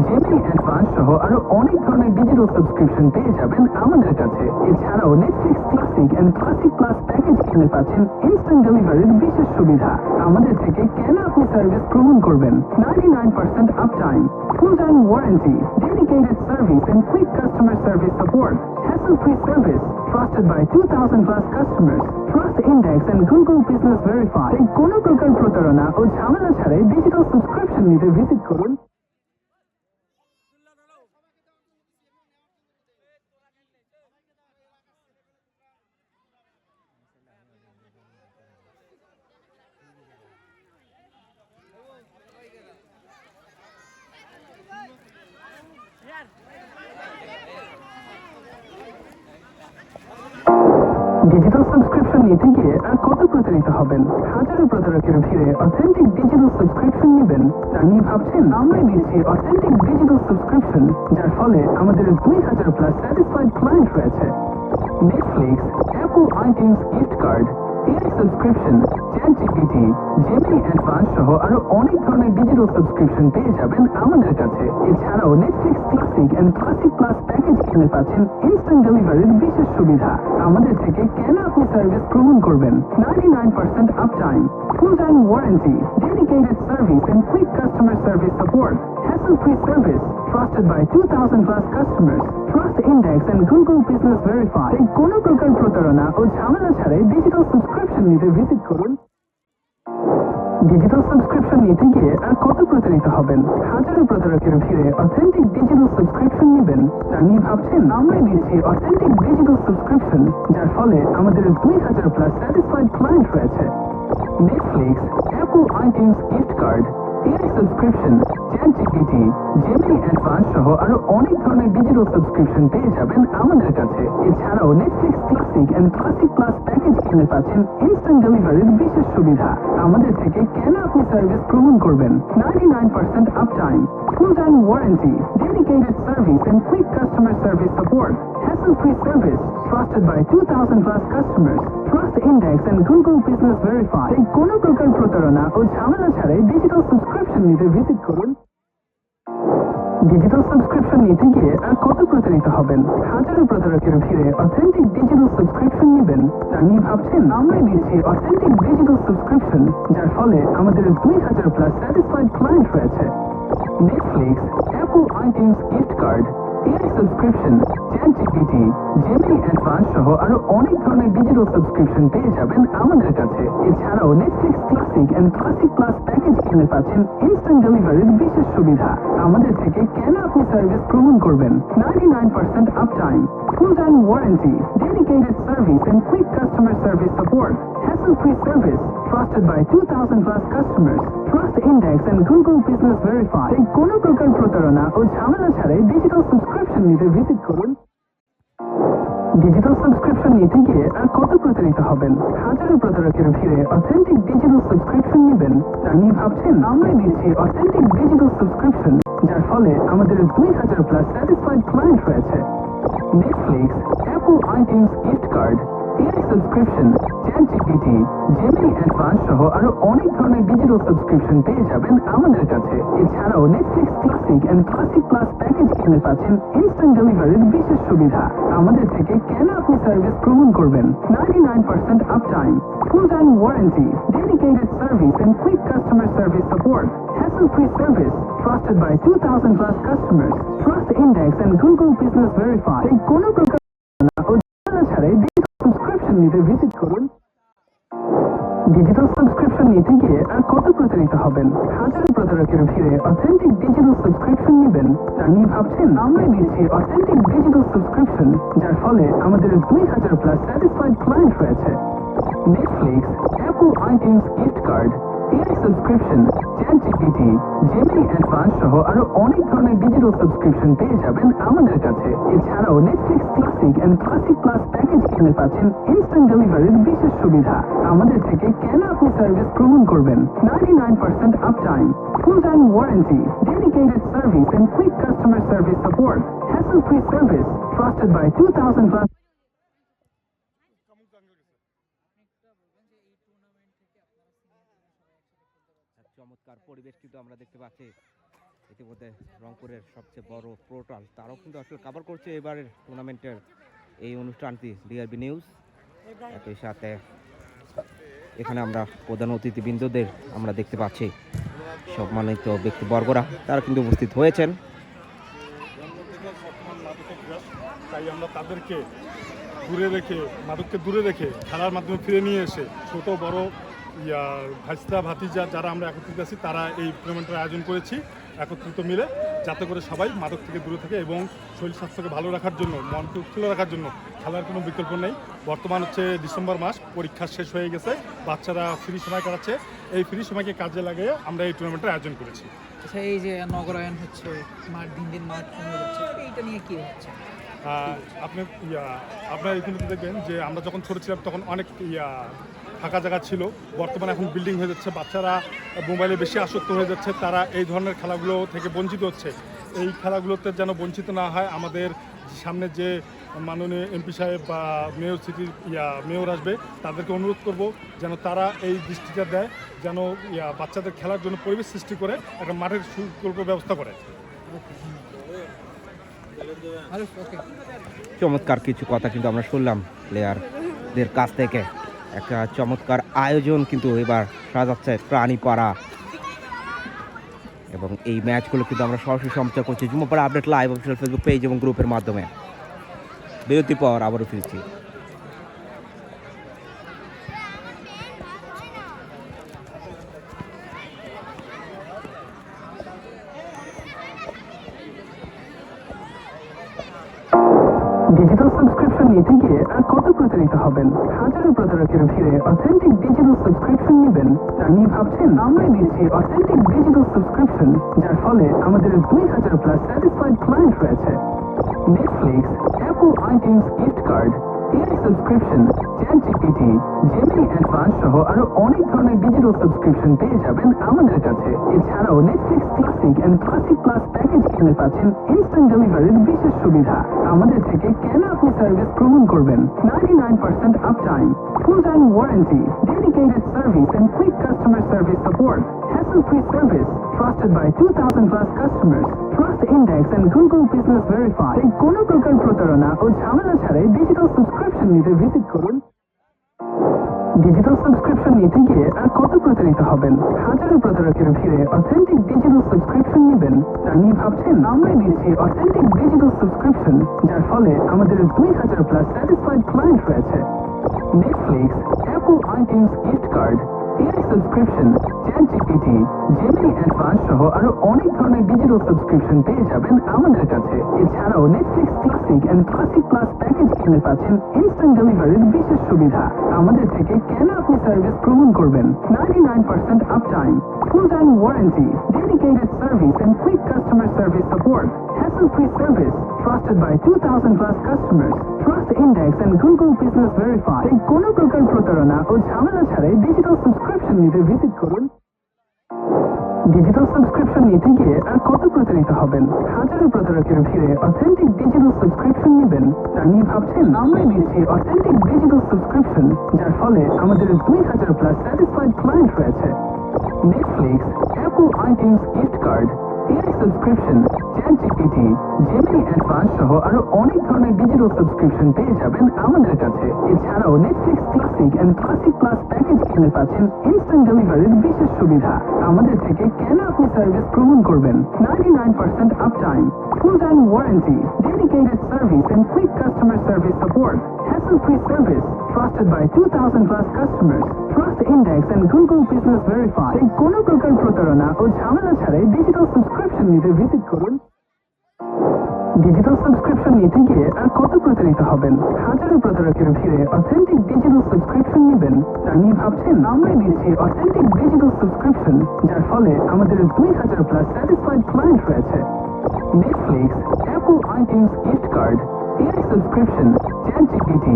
Gemini advance সহ আরো অনেক ধরনের ডিজিটাল সাবস্ক্রিপশন পেয়ে যাবেন আমাদের কাছে। এছাড়াও Netflix classic and classic plus package কিনে পাচ্ছেন ইনস্ট্যান্ট ডেলিভারির বিশেষ সুবিধা। আমাদের থেকে কেন আপনি সার্ভিস গ্রহণ করবেন? 99% uptime, full time warranty, dedicated service and quick customer service support, hassle-free service, trusted by 2000+ customers, Trust Index and Google Business Verify। তাই কোনো প্রকার প্রতারণা ও ঝামেলা ছাড়াই ডিজিটাল সাবস্ক্রিপশন নিতে ভিজিট করুন ডিজিটাল সাবস্ক্রিপশন নিতে গিয়ে আর কত প্রতারিত হবেন? হাজারো প্রতারকের ভিড়ে অথেন্টিক ডিজিটাল সাবস্ক্রিপশন নেবেন তা নিয়ে ভাবছেন? আমরাই দিচ্ছি অথেন্টিক ডিজিটাল সাবস্ক্রিপশন, যার ফলে আমাদের 2000 প্লাস স্যাটিসফাইড ক্লায়েন্ট রয়েছে। Netflix, Apple iTunes gift card, AI subscription, ChatGPT, Gemini advance সহ আরো অনেক ধরনের ডিজিটাল সাবস্ক্রিপশন পেয়ে যাবেন আমাদের কাছে। এছাড়াও Netflix classic and classic plus package কিনে পাচ্ছেন ইনস্ট্যান্ট ডেলিভারির বিশেষ সুবিধা। আমাদের থেকে কেন আপনি সার্ভিস গ্রহণ করবেন? 99% uptime, full time warranty, dedicated service and quick customer service support, hassle-free service, trusted by 2000 plus customers, Trust Index and Google Business Verify। এই কোনো প্রকার প্রতারণা ও ঝামেলা ছাড়াই ডিজিটাল সাবস্ক্রিপশন নিতে ভিজিট করুন। ডিজিটাল সাবস্ক্রিপশন নিতে গিয়ে আর কত প্রতারিত হবেন? হাজারো প্রতারকের ভিড়ে অথেন্টিক ডিজিটাল সাবস্ক্রিপশন নেবেন তা নিয়ে ভাবছেন? আমরাই দিচ্ছি অথেন্টিক ডিজিটাল সাবস্ক্রিপশন, যার ফলে আমাদের 2000 প্লাস স্যাটিসফাইড ক্লায়েন্ট রয়েছে। Netflix, Apple iTunes gift card, AI subscription, ChatGPT, Gemini advance সহ আরো অনেক ধরনের ডিজিটাল সাবস্ক্রিপশন পেয়ে যাবেন আমাদের কাছে। এছাড়াও Netflix classic and classic plus package কিনে পাচ্ছেন ইনস্ট্যান্ট ডেলিভারির বিশেষ সুবিধা। আমাদের থেকে কেন আপনি সার্ভিস গ্রহণ করবেন? 99% uptime, full time warranty, dedicated service and quick customer service support, hassle-free service, trusted by 2000 plus customers, Trust Index and Google Business Verify। এই কোনো প্রকার প্রতারণা ও ঝামেলা ছাড়াই ডিজিটাল সাবস্ক্রিপশন নিতে ভিজিট করুন। ডিজিটাল সাবস্ক্রিপশন নিতে গিয়ে আর কত প্রতারিত হবেন? হাজারো প্রতারকের ভিড়ে অথেন্টিক ডিজিটাল সাবস্ক্রিপশন নেবেন তা নিয়ে ভাবছেন? আমরাই দিচ্ছি অথেন্টিক ডিজিটাল সাবস্ক্রিপশন, যার ফলে আমাদের 2000 প্লাস স্যাটিসফাইড ক্লায়েন্ট রয়েছে। Netflix, Apple iTunes gift card, AI subscription, ChatGPT, Gemini advance সহ আরো অনেক ধরনের ডিজিটাল সাবস্ক্রিপশন পেয়ে যাবেন আমাদের কাছে। এছাড়াও Netflix classic and classic plus package কিনে পাচ্ছেন ইনস্ট্যান্ট ডেলিভারির বিশেষ সুবিধা। আমাদের থেকে কেন আপনি সার্ভিস গ্রহণ করবেন? 99% uptime, full time warranty, dedicated service and quick customer service support, hassle-free service, trusted by 2000 plus customers, Trust Index and Google Business Verify। এই কোনো প্রকার প্রতারণা ও ঝামেলা ছাড়াই ডিজিটাল সাবস্ক্রিপশন নিতে ভিজিট করুন। ডিজিটাল সাবস্ক্রিপশন নিতে গিয়ে আর কত প্রতারিত হবেন? হাজারো প্রতারকের ভিড়ে অথেন্টিক ডিজিটাল সাবস্ক্রিপশন নেবেন তা নিয়ে ভাবছেন? আমরাই দিচ্ছি অথেন্টিক ডিজিটাল সাবস্ক্রিপশন, যার ফলে আমাদের 2000 প্লাস স্যাটিসফাইড ক্লায়েন্ট রয়েছে। Netflix, Apple iTunes gift card, AI subscription, ChatGPT, Gemini advance সহ আরো অনেক ধরনের ডিজিটাল সাবস্ক্রিপশন পেয়ে যাবেন আমাদের কাছে। এছাড়াও Netflix classic and classic plus package কিনে পাচ্ছেন ইনস্ট্যান্ট ডেলিভারির বিশেষ সুবিধা। আমাদের থেকে কেন আপনি সার্ভিস গ্রহণ করবেন? 99% uptime, full time warranty, dedicated service and quick customer service support, hassle-free service, trusted by 2000 plus customers, Trust Index and Google Business Verify। এই কোনো প্রকার ও ঝামেলা ছাড়াই সাবস্ক্রিপশন নিতে ভিজিট করুন। ডিজিটাল সাবস্ক্রিপশন নিতে গিয়ে আর কত প্রতারিত হবেন? হাজারো প্রতারকের ভিড়ে অথেন্টিক ডিজিটাল সাবস্ক্রিপশন নেবেন তা নিয়ে ভাবছেন? আমরাই দিচ্ছি অথেন্টিক ডিজিটাল সাবস্ক্রিপশন, যার ফলে আমাদের 2000 প্লাস স্যাটিসফাইড ক্লায়েন্ট রয়েছে। Netflix, Apple iTunes gift card, AI subscription, ChatGPT, Gemini advance সহ আরো অনেক ধরনের ডিজিটাল সাবস্ক্রিপশন পেয়ে যাবেন আমাদের কাছে। এছাড়াও Netflix classic and classic plus package কিনে পাচ্ছেন ইনস্ট্যান্ট ডেলিভারির বিশেষ সুবিধা। আমাদের থেকে কেন আপনি সার্ভিস গ্রহণ করবেন? 99% uptime, full time warranty, dedicated service and quick customer service support, hassle-free service, trusted by 2000 plus। চমৎকার পরিবেশ কিন্তু আমরা দেখতে পাচ্ছি। ইতিমধ্যে রংপুরের সবচেয়ে বড় পোর্টাল তারাও কিন্তু আসলে কভার করছে এবারের টুর্নামেন্টের এই অনুষ্ঠানটি, ডিআরবি নিউজ। একই সাথে এখানে আমরা প্রধান অতিথিবৃন্দদের আমরা দেখতে পাচ্ছি, সম্মানিত ব্যক্তিবর্গরা তারা কিন্তু উপস্থিত হয়েছেন। তাই আমরা তাদেরকে মাদককে দূরে রেখে খেলার মাধ্যমে ফিরে নিয়ে এসে ছোট বড় ভাইস্তা ভাতিজা যারা আমরা একত্রিত আছি তারা এই টুর্নামেন্টের আয়োজন করেছি একত্রিত মিলে, যাতে করে সবাই মাদক থেকে দূরে থাকে এবং শরীর স্বাস্থ্যকে ভালো রাখার জন্য, মনকে উৎফুল্ল রাখার জন্য খেলার কোনো বিকল্প নেই। বর্তমান হচ্ছে ডিসেম্বর মাস, পরীক্ষা শেষ হয়ে গেছে, বাচ্চারা ফ্রি সময় কাটাচ্ছে। এই ফ্রি সময়কে কাজে লাগিয়ে আমরা এই টুর্নামেন্টের আয়োজন করেছি। আচ্ছা, এই যে নগরায়ণ হচ্ছে, দিন দিন মাঠ কমে যাচ্ছে, এইটা নিয়ে কি হচ্ছে? আপনি আপনারা এখানে দেখবেন যে আমরা যখন ছোটো ছিলাম তখন অনেক ফাঁকা জায়গা ছিল, বর্তমানে এখন বিল্ডিং হয়ে যাচ্ছে, বাচ্চারা মোবাইলে বেশি আসক্ত হয়ে যাচ্ছে, তারা এই ধরনের খেলাগুলো থেকে বঞ্চিত হচ্ছে। এই খেলাগুলোতে যেন বঞ্চিত না হয়, আমাদের সামনে যে মাননীয় এমপি সাহেব বা মেয়র সিটির মেয়র আসবে, তাদেরকে অনুরোধ করব যেন তারা এই দৃষ্টিটা দেয়, যেন বাচ্চাদের খেলার জন্য পরিবেশ সৃষ্টি করে একটা মাঠের সুবিকল্প ব্যবস্থা করে। চমৎকার কিছু কথা কিন্তু আমরা শুনলাম প্লেয়ারদের কাছ থেকে। একটা চমৎকার আয়োজন কিন্তু এবার সাজাচ্ছে প্রাণীপাড়া, এবং এই ম্যাচগুলো কিন্তু আমরা সরাসরি সম্প্রচার করছি যুবপাড়া update live official Facebook page এবং গ্রুপের মাধ্যমে। বিরতির পর আবারও ফিরছি। ডিজিটাল সাবস্ক্রিপশন নিতে গিয়ে আর কত প্রতারিত হবেন? হাজারো প্রতারকের ভিড়ে অথেন্টিক ডিজিটাল সাবস্ক্রিপশন নেবেন তা নিয়ে ভাবছেন? আমরাই দিচ্ছি অথেন্টিক ডিজিটাল সাবস্ক্রিপশন, যার ফলে আমাদের 2000 প্লাস স্যাটিসফাইড ক্লায়েন্ট রয়েছে। Netflix, Apple iTunes gift card, AI subscription, ChatGPT, Gemini advance সহ আরো অনেক ধরনের ডিজিটাল সাবস্ক্রিপশন পেয়ে যাবেন আমাদের কাছে। এছাড়াও Netflix classic and classic plus package কিনে পাচ্ছেন ইনস্ট্যান্ট ডেলিভারির বিশেষ সুবিধা। আমাদের থেকে কেন আপনি সার্ভিস গ্রহণ করবেন? 99% uptime, full time warranty, dedicated service and quick customer service support, hassle-free service, trusted by 2000 plus customers, Trust Index and Google Business Verify। তাই কোনো প্রকার প্রতারণা ও ঝামেলা ছাড়াই ডিজিটাল সাবস্ক্রিপশন নিতে ভিজিট করুন। ডিজিটাল সাবস্ক্রিপশন নিতে গিয়ে আর কত প্রতারিত হবেন? হাজারো প্রতারকের ভিড়ে অথেন্টিক ডিজিটাল সাবস্ক্রিপশন নেবেন তা নিয়ে ভাবছেন? আমরাই দিচ্ছি অথেন্টিক ডিজিটাল সাবস্ক্রিপশন, যার ফলে আমাদের 2000 প্লাস স্যাটিসফাইড ক্লায়েন্ট রয়েছে। Netflix, Apple iTunes gift card, AI subscription, ChatGPT, Gemini advance সহ আরো অনেক ধরনের ডিজিটাল সাবস্ক্রিপশন পেয়ে যাবেন আমাদের কাছে। এছাড়াও Netflix classic and classic plus package কিনে পাচ্ছেন ইনস্ট্যান্ট ডেলিভারির বিশেষ সুবিধা। আমাদের থেকে কেন আপনি সার্ভিস গ্রহণ করবেন? 99% uptime, full time warranty, dedicated service and quick customer service support, hassle-free service, trusted by 2000 plus customers, Trust Index and Google Business Verify। তাই কোনো প্রকার প্রতারণা ও ঝামেলা ছাড়াই ডিজিটাল সাবস্ক্রিপশন নিতে ভিজিট করুন। ডিজিটাল সাবস্ক্রিপশন নিতে গিয়ে আর কত প্রতারিত হবেন? হাজারো প্রতারকের ভিড়ে অথেন্টিক ডিজিটাল সাবস্ক্রিপশন নেবেন তা নিয়ে ভাবছেন? আমরাই দিচ্ছি অথেন্টিক ডিজিটাল সাবস্ক্রিপশন, যার ফলে আমাদের 2000 প্লাস স্যাটিসফাইড ক্লায়েন্ট রয়েছে। Netflix, Apple iTunes gift card, AI subscription, ChatGPT, Gemini advance সহ আরো অনেক ধরনের ডিজিটাল সাবস্ক্রিপশন পেয়ে যাবেন আমাদের কাছে। এছাড়াও Netflix classic and classic plus package কিনে পাচ্ছেন ইনস্ট্যান্ট ডেলিভারির বিশেষ সুবিধা। আমাদের থেকে কেন আপনি সার্ভিস গ্রহণ করবেন? 99% uptime, full time warranty, dedicated service and quick customer service support, hassle-free service, trusted by 2000 plus customers, Trust Index and Google Business Verify। তাই কোনো প্রকার প্রতারণা ও ঝামেলা ছাড়াই ডিজিটাল সাবস্ক্রিপশন নিতে ভিজিট করুন। ডিজিটাল সাবস্ক্রিপশন নিতে গিয়ে আর কত প্রতারিত হবেন? হাজারো প্রতারকের ভিড়ে অথেন্টিক ডিজিটাল সাবস্ক্রিপশন নেবেন তা নিয়ে ভাবছেন? আমরাই দিচ্ছি অথেন্টিক ডিজিটাল সাবস্ক্রিপশন, যার ফলে আমাদের 2000 প্লাস স্যাটিসফাইড ক্লায়েন্ট রয়েছে। Netflix, Apple iTunes gift card, AI subscription, ChatGPT,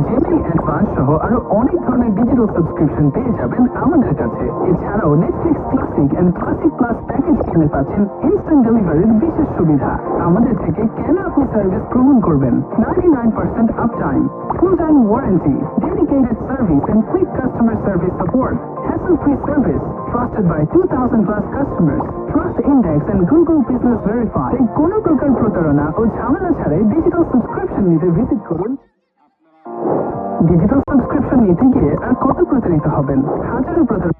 Gemini advance সহ আরো অনেক ধরনের ডিজিটাল সাবস্ক্রিপশন পেয়ে যাবেন আমাদের কাছে। এছাড়াও Netflix classic and classic plus package কিনে পাচ্ছেন ইনস্ট্যান্ট ডেলিভারির বিশেষ সুবিধা। আমাদের থেকে কেন আপনি সার্ভিস গ্রহণ করবেন? 99% uptime, full time warranty, dedicated service and quick customer service support, hassle-free service, trusted by 2000 plus customers, Trust Index and Google Business Verify। তাই কোনো প্রকার প্রতারণা ও ঝামেলা ছাড়াই ডিজিটাল সাবস্ক্রিপশন নিতে ভিজিট করুন। ডিজিটাল সাবস্ক্রিপশন নিতে গিয়ে আর কত প্রতারিত হবেন? হাজারো প্রতারক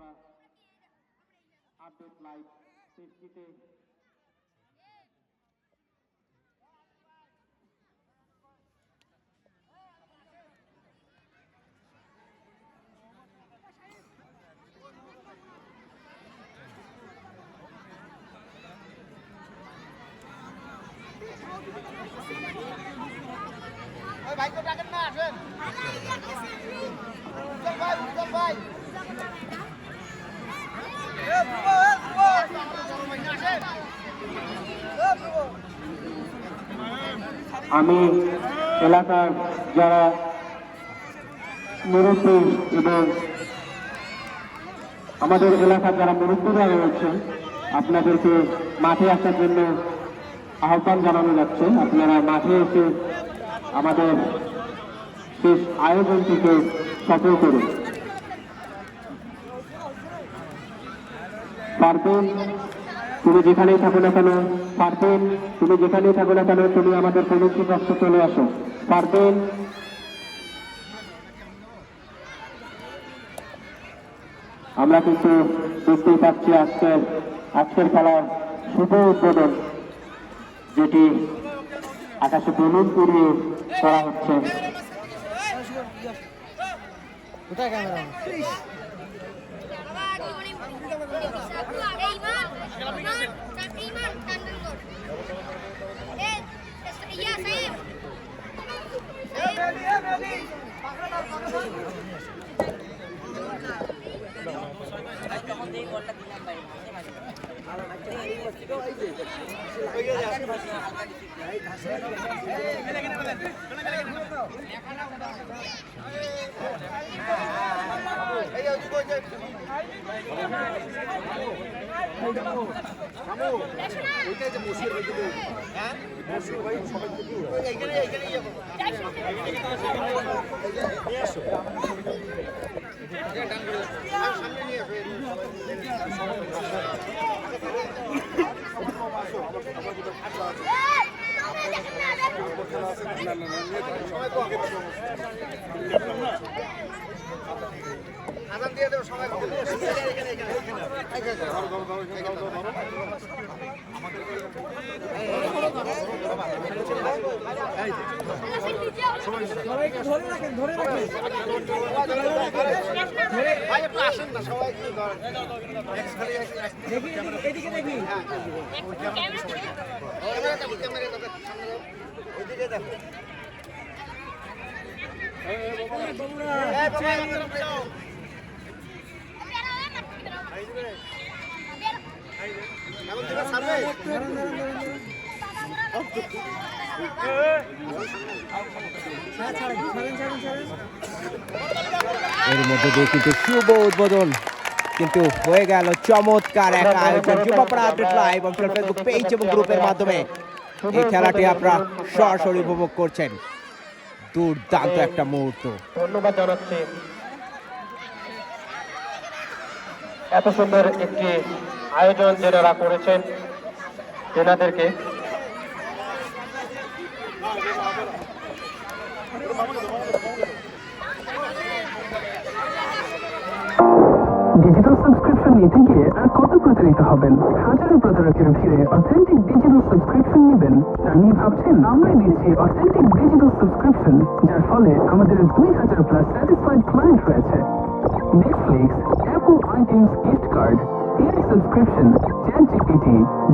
আমি এলাকার যারা মুরব্বী এবং আমাদের এলাকার যারা মুরব্বীরা রয়েছেন আপনাদেরকে মাঠে আসার জন্য আহ্বান জানানো যাচ্ছে। আপনারা মাঠে এসে আমাদের শেষ আয়োজনটিকে সফল করুন। পারবেন তুমি যেখানেই থাকো না কেন, পারবেন তুমি যেখানেই থাকো না কেন, তুমি আমাদের কমিটি কক্ষে চলে আসো। পারবেন আমরা কিন্তু দেখতেই পাচ্ছি আজকের খেলার শুভ উদ্বোধন, যেটি আকাশে বেলুন উড়িয়ে করা হচ্ছে। এর মধ্যে দিয়ে কিন্তু শুভ উদ্বোধন কিন্তু হয়ে গেল। চমৎকার এক আয়োজন যুবপাড়া update live official Facebook page এবং গ্রুপের মাধ্যমে এই খেলাটি আপনারা সরাসরি উপভোগ করছেন। দুর্দান্ত একটা মুহূর্ত। ধন্যবাদ জানাচ্ছি এত সুন্দর একটি আয়োজন যেনারা করেছেন তেনাদেরকে। ডিজিটাল সাবস্ক্রিপশন নিতে গিয়ে আর কত প্রতারিত হবেন? হাজারো প্রতারকের ভিড়ে অথেন্টিক ডিজিটাল সাবস্ক্রিপশন নেবেন তা নিয়ে ভাবছেন? আমরাই দিচ্ছি অথেন্টিক ডিজিটাল সাবস্ক্রিপশন, যার ফলে আমাদের 2000+ স্যাটিসফাইড ক্লায়েন্ট রয়েছে। Netflix, Apple iTunes gift card, AI subscription, ChatGPT,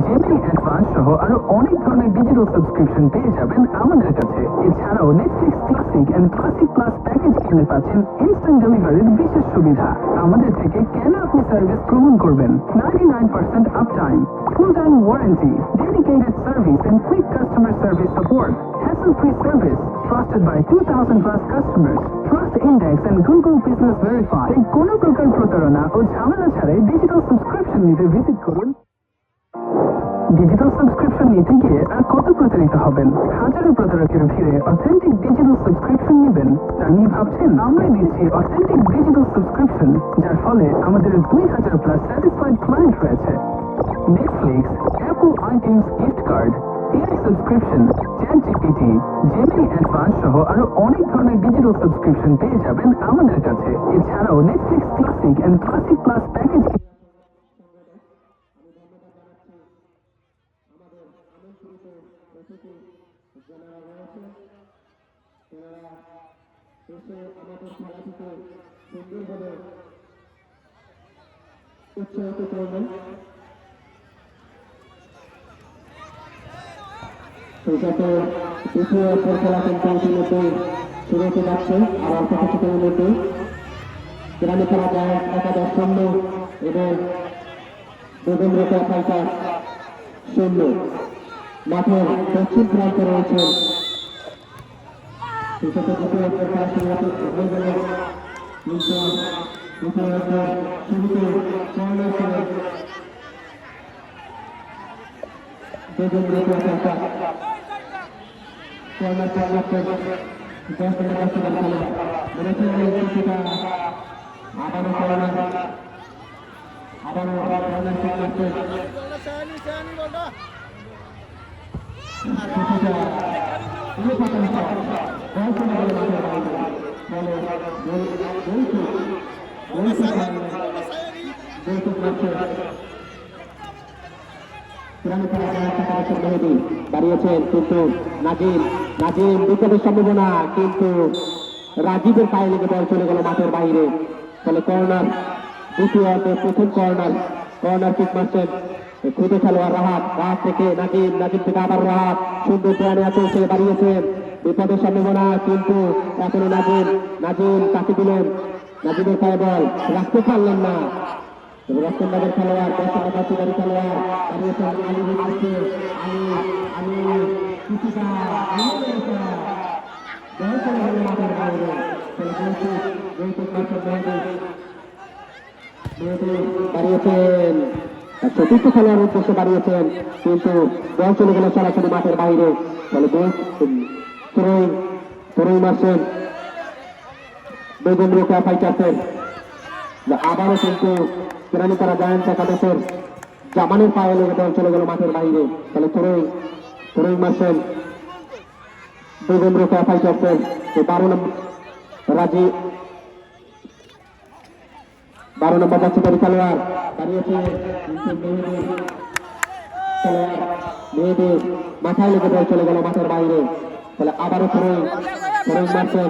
Gemini advance সহ আরো অনেক ধরনের ডিজিটাল সাবস্ক্রিপশন পেয়ে যাবেন আমাদের কাছে। এছাড়াও Netflix classic and classic plus package কিনে পাচ্ছেন ইনস্ট্যান্ট ডেলিভারির বিশেষ সুবিধা। আমাদের থেকে কেন আপনি সার্ভিস গ্রহণ করবেন? 99% uptime, full time warranty, dedicated service and quick customer service support, hassle-free service, trusted by 2000+ customers, Trust Index and Google Business Verify। তাই কোনো প্রকার প্রতারণা ও ঝামেলা ছাড়াই ডিজিটাল সাবস্ক্রিপশন নিতে ভিজিট করুন। ডিজিটাল সাবস্ক্রিপশন নিতে গিয়ে আর কত প্রতারিত হবেন? হাজারো প্রতারকের ভিড়ে অথেন্টিক ডিজিটাল সাবস্ক্রিপশন নেবেন তা নিয়ে ভাবছেন? আমরাই দিচ্ছি অথেন্টিক ডিজিটাল সাবস্ক্রিপশন, যার ফলে আমাদের 2000+ স্যাটিসফাইড ক্লায়েন্ট রয়েছে। Netflix, Apple iTunes gift card, AI subscription, ChatGPT, Gemini advance সহ আরো অনেক ধরনের ডিজিটাল সাবস্ক্রিপশন পেয়ে যাবেন আমাদের কাছে। এছাড়াও Netflix classic and classic plus package উৎসাহিত করবেন। সেই সাথে দ্বিতীয় খেলা কিন্তু ইতিমধ্যে শুরু হতে যাচ্ছে। আর অল্প কিছুক্ষণের মধ্যে গ্রামে খেলা যায় একাদশ শূন্য এবং দেবেন্দ্রকে একাইটা শূন্য। মাঠের পশ্চিম প্রান্তে রয়েছেন সেই সাথে দ্বিতীয় অঙ্কের খেলা শুরু হয়ে গেল কিন্তু দ্বিতীয় অঙ্কের শুরুতে কর্নার ছিল দুজন দ্বিতীয় খেলা কর্নার খেলাতে 10 মিনিট বাকি খেলা মনে হচ্ছে কিছুটা আবারও কর্নার খেলাতে দাঁড়িয়েছেন কিন্তু নাজিম বিপদের সম্ভাবনা কিন্তু রাজীবের পায়ে লেগে বল চলে গেল মাঠের বাইরে। ফলে কর্নার দ্বিতীয় অর্ধে প্রথম কর্নার কিক মারছেন খুদে খেলোয়াড় রাহাত থেকে নাজিম থেকে আবার রাহাত সুন্দর প্রাণে চলছে দাঁড়িয়েছেন বিপদের সম্ভাবনা কিন্তু এখনো নাজিম তাকে দিলেন নাজিমের পায়ে বল রাখতে পারলেন না। রক্তনগর খেলোয়াড় বাসুদারি খেলোয়াড় দাঁড়িয়েছেন দাঁড়িয়েছেন চতুর্থ খেলোয়াড় উদ্দেশ্যে দাঁড়িয়েছেন কিন্তু বল চলে গেল সরাসরি মাঠের বাইরে। ফলে তরুণ মারছেন বেগম রোকেয়া ফাইটার্সের আবারও কিন্তু কেরানীপাড়া জায়ান্টস একাদশের জামানের পায়ে লেগে বল চলে গেল মাঠের বাইরে। ফলে তরুণ মারছেন বেগম রোকেয়া ফাইটার্সের 12 নম্বর বাচ্চাদারি খেলোয়াড় দাঁড়িয়েছে মেয়েদের মাথায় লেগে বল চলে গেল মাঠের বাইরে। ফলে আবারও তরুণ মারছেন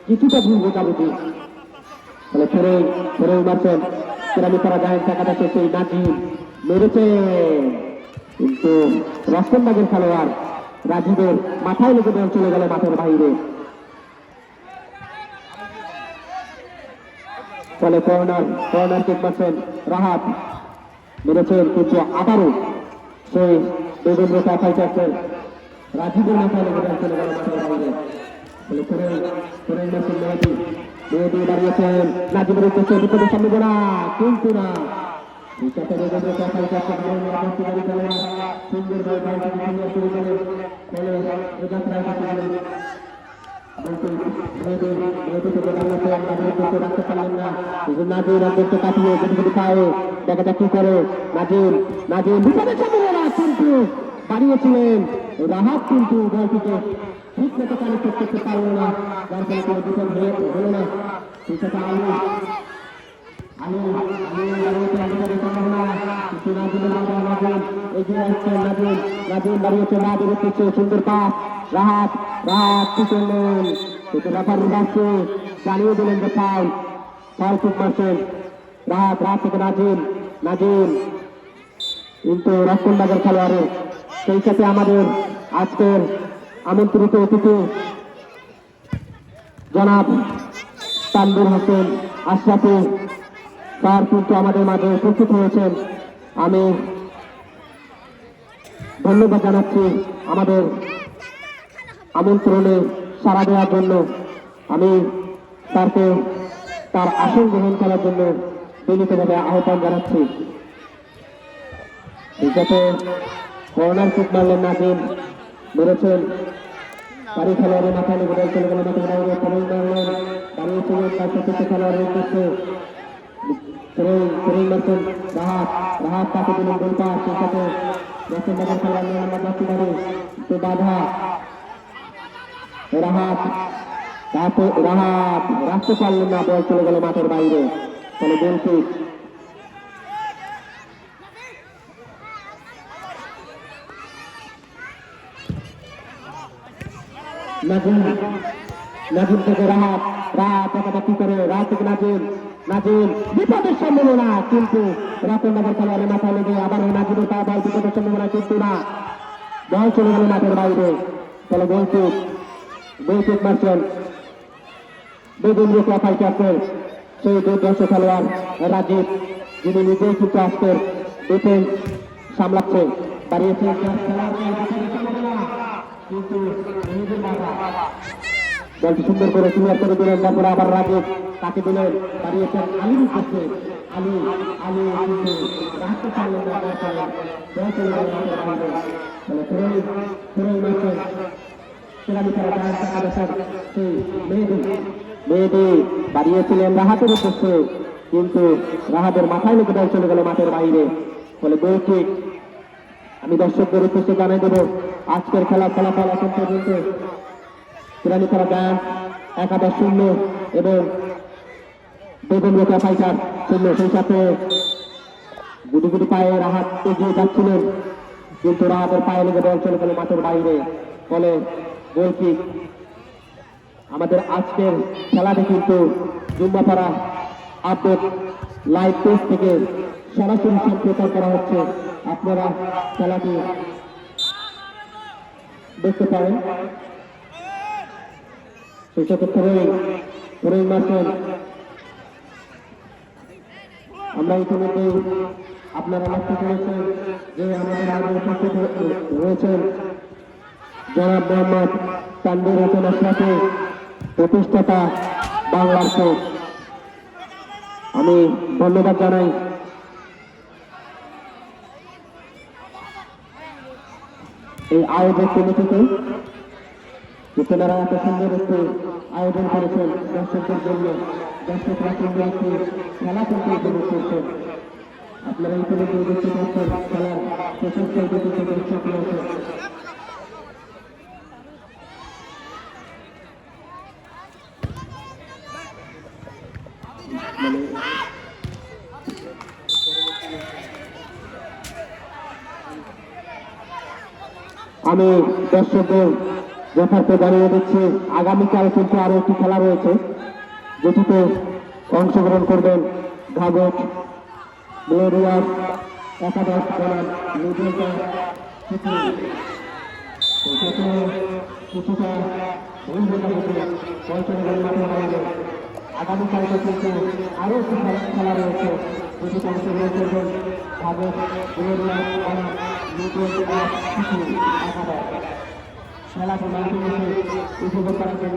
কিছুটা ভুল বোঝাবুঝি। ফলে ফেরেই মারছেন কেরানীপাড়া জায়ান্টস একাদশের সেই নাজিম মেরেছে কিন্তু রস্তমবাগের খেলোয়াড় রাজীবের মাথায় লেগে বল চলে গেল মাঠের বাইরে। ফলে কর্নার কিক মারছেন রাহাত মেরেছেন কিন্তু আবারও সেই বেগম রোকেয়া ফাইটার্সের রাজীবের মাথায় লেগে বল চলে গেল মাঠের বাইরে। ফলে ফেরেই মারছেন মেহেদী দাঁড়িয়েছেন নাজিমের উদ্দেশ্যে বিপদের সম্ভাবনা কিন্তু না। দেখা কি করে নাজিম বিপদের সম্ভাবনা কিন্তু দাঁড়িয়েছিলেন রাহাত কিন্তু বলটিকে ঠিক মতো কানেক্ট করতে পারলো না, যার ফলে কোনো বিপদ হলো না। সুন্দর পাস রাহাত কি করলেন জানিয়ে দিলেন যে ফাউল কিক মারছেন রাহাত থেকে নাজিম কিন্তু রক্ষণবাগের খেলোয়াড়ের। সেই সাথে আমাদের আজকের আমন্ত্রিত অতিথি জনাব তানভীর হোসেন আশরাফি স্যার কিন্তু আমাদের মাঝে উপস্থিত হয়েছেন। আমি ধন্যবাদ জানাচ্ছি আমাদের আমন্ত্রণে সাড়া দেওয়ার জন্য। আমি স্যারকে তার আসন গ্রহণ করার জন্য বিনীতভাবে আহ্বান জানাচ্ছি। যাতে কর্নার কিক মারলেন নাজিম মেরেছেন তারই খেলোয়াড়ের মাথায় লেগে বল চলে গেল মাঠের বাইরে। দাঁড়িয়েছিলেন তার চতুর্থ খেলোয়াড়ের উদ্দেশ্যে মারছেন রাহাত তাকে দিলেন গোল পাস। সেই সাথে রক্ষণবাগের খেলোয়াড় মোহাম্মদ বাসুদারি তো বাধা রাহাত রাখতে পারলেন না, বল চলে গেল মাঠের বাইরে। ফলে গোল কিক। নাজিম থেকে রাহাত কি করে রাহাত থেকে নাজিম বিপদের সম্ভাবনা কিন্তু রতননগর খেলোয়াড়ের মাথায় লেগে আবার নাজিমের পা বল বিপদের সম্ভাবনা কিন্তু না। বল চলে গেল মাঠের বাইরে, ফলে গোলকিক মারছেন বেগুন রোকলা ফাইটার্সের সেই দুর্দর্শ খেলোয়াড় রাজীব, যিনি নিজেই কিন্তু আজকের ডিফেন্স সামলাচ্ছেন। দাঁড়িয়েছেন কিন্তু বলটি সুন্দর করে ক্লিয়ার করে দিলেন, তারপরে আবার রাজীব তাকে দিলেন, দাঁড়িয়েছেন আলীর উদ্দেশ্যে। আলী আলী কিন্তু রাখতে পারলেন না, মেয়েদি দাঁড়িয়েছিলেন রাহাতের উদ্দেশ্যে, কিন্তু রাহাতের মাথায় লেগে বল চলে গেল মাঠের বাইরে, ফলে গোল কিক। আমি দর্শকদের উদ্দেশ্যে জানাই দেব আজকের খেলার ফলাফল এখন পর্যন্ত কেরানীপাড়া ডান্স 11-0 এবং বেগুন রোকলা ফাইটার 0। সেই সাথে গুটি গুটি পায়ে রাহাত এগিয়ে যাচ্ছিলেন, কিন্তু রাহাতের পায়ে লেগে বল চলে গেল মাঠের বাইরে, ফলে গোল কিক। আমাদের আজকের খেলাটি কিন্তু জুম্বাপাড়া আপডেট লাইভ পেজ থেকে সরাসরি সম্প্রচার করা হচ্ছে, আপনারা খেলাটি দেখতে পারেন। সেই সাথে ফরোই মারছেন। আমরা ইতিমধ্যে আপনারা লক্ষ্য করেছেন যে আমাদের আগে উপস্থিত রয়েছেন জনাব মোহাম্মদ তানভীর হোসেন আশরাফি, প্রতিষ্ঠাতা বাংলার কোচ। আমি ধন্যবাদ জানাই এই আয়োজক কমিটিকে, যে তেনারা এত সুন্দর একটি আয়োজন করেছেন দর্শকদের জন্য। দর্শকরা সুন্দর একটি খেলা কিন্তু উপভোগ করছেন। আপনারা ইতিমধ্যে দেখতে পাচ্ছেন খেলার প্রশস্ত গতিতে দর্শক রয়েছে। আমি দর্শকদের যথার্থ জানিয়ে দিচ্ছি আগামীকাল কিন্তু আরো একটি খেলা রয়েছে, যেটিতে অংশগ্রহণ করবেন ঘাগট গ্লোরিয়াস 11 বনাম লিডেলটা কিছুটা আগামীকালকে কিন্তু আরো একটি খেলা রয়েছে, যেটিতে অংশগ্রহণ করবেন ঘাগট গ্লোরিয়াস বনাম লিডেলটা খেলাটি মাঠে এসে উপভোগ করার জন্য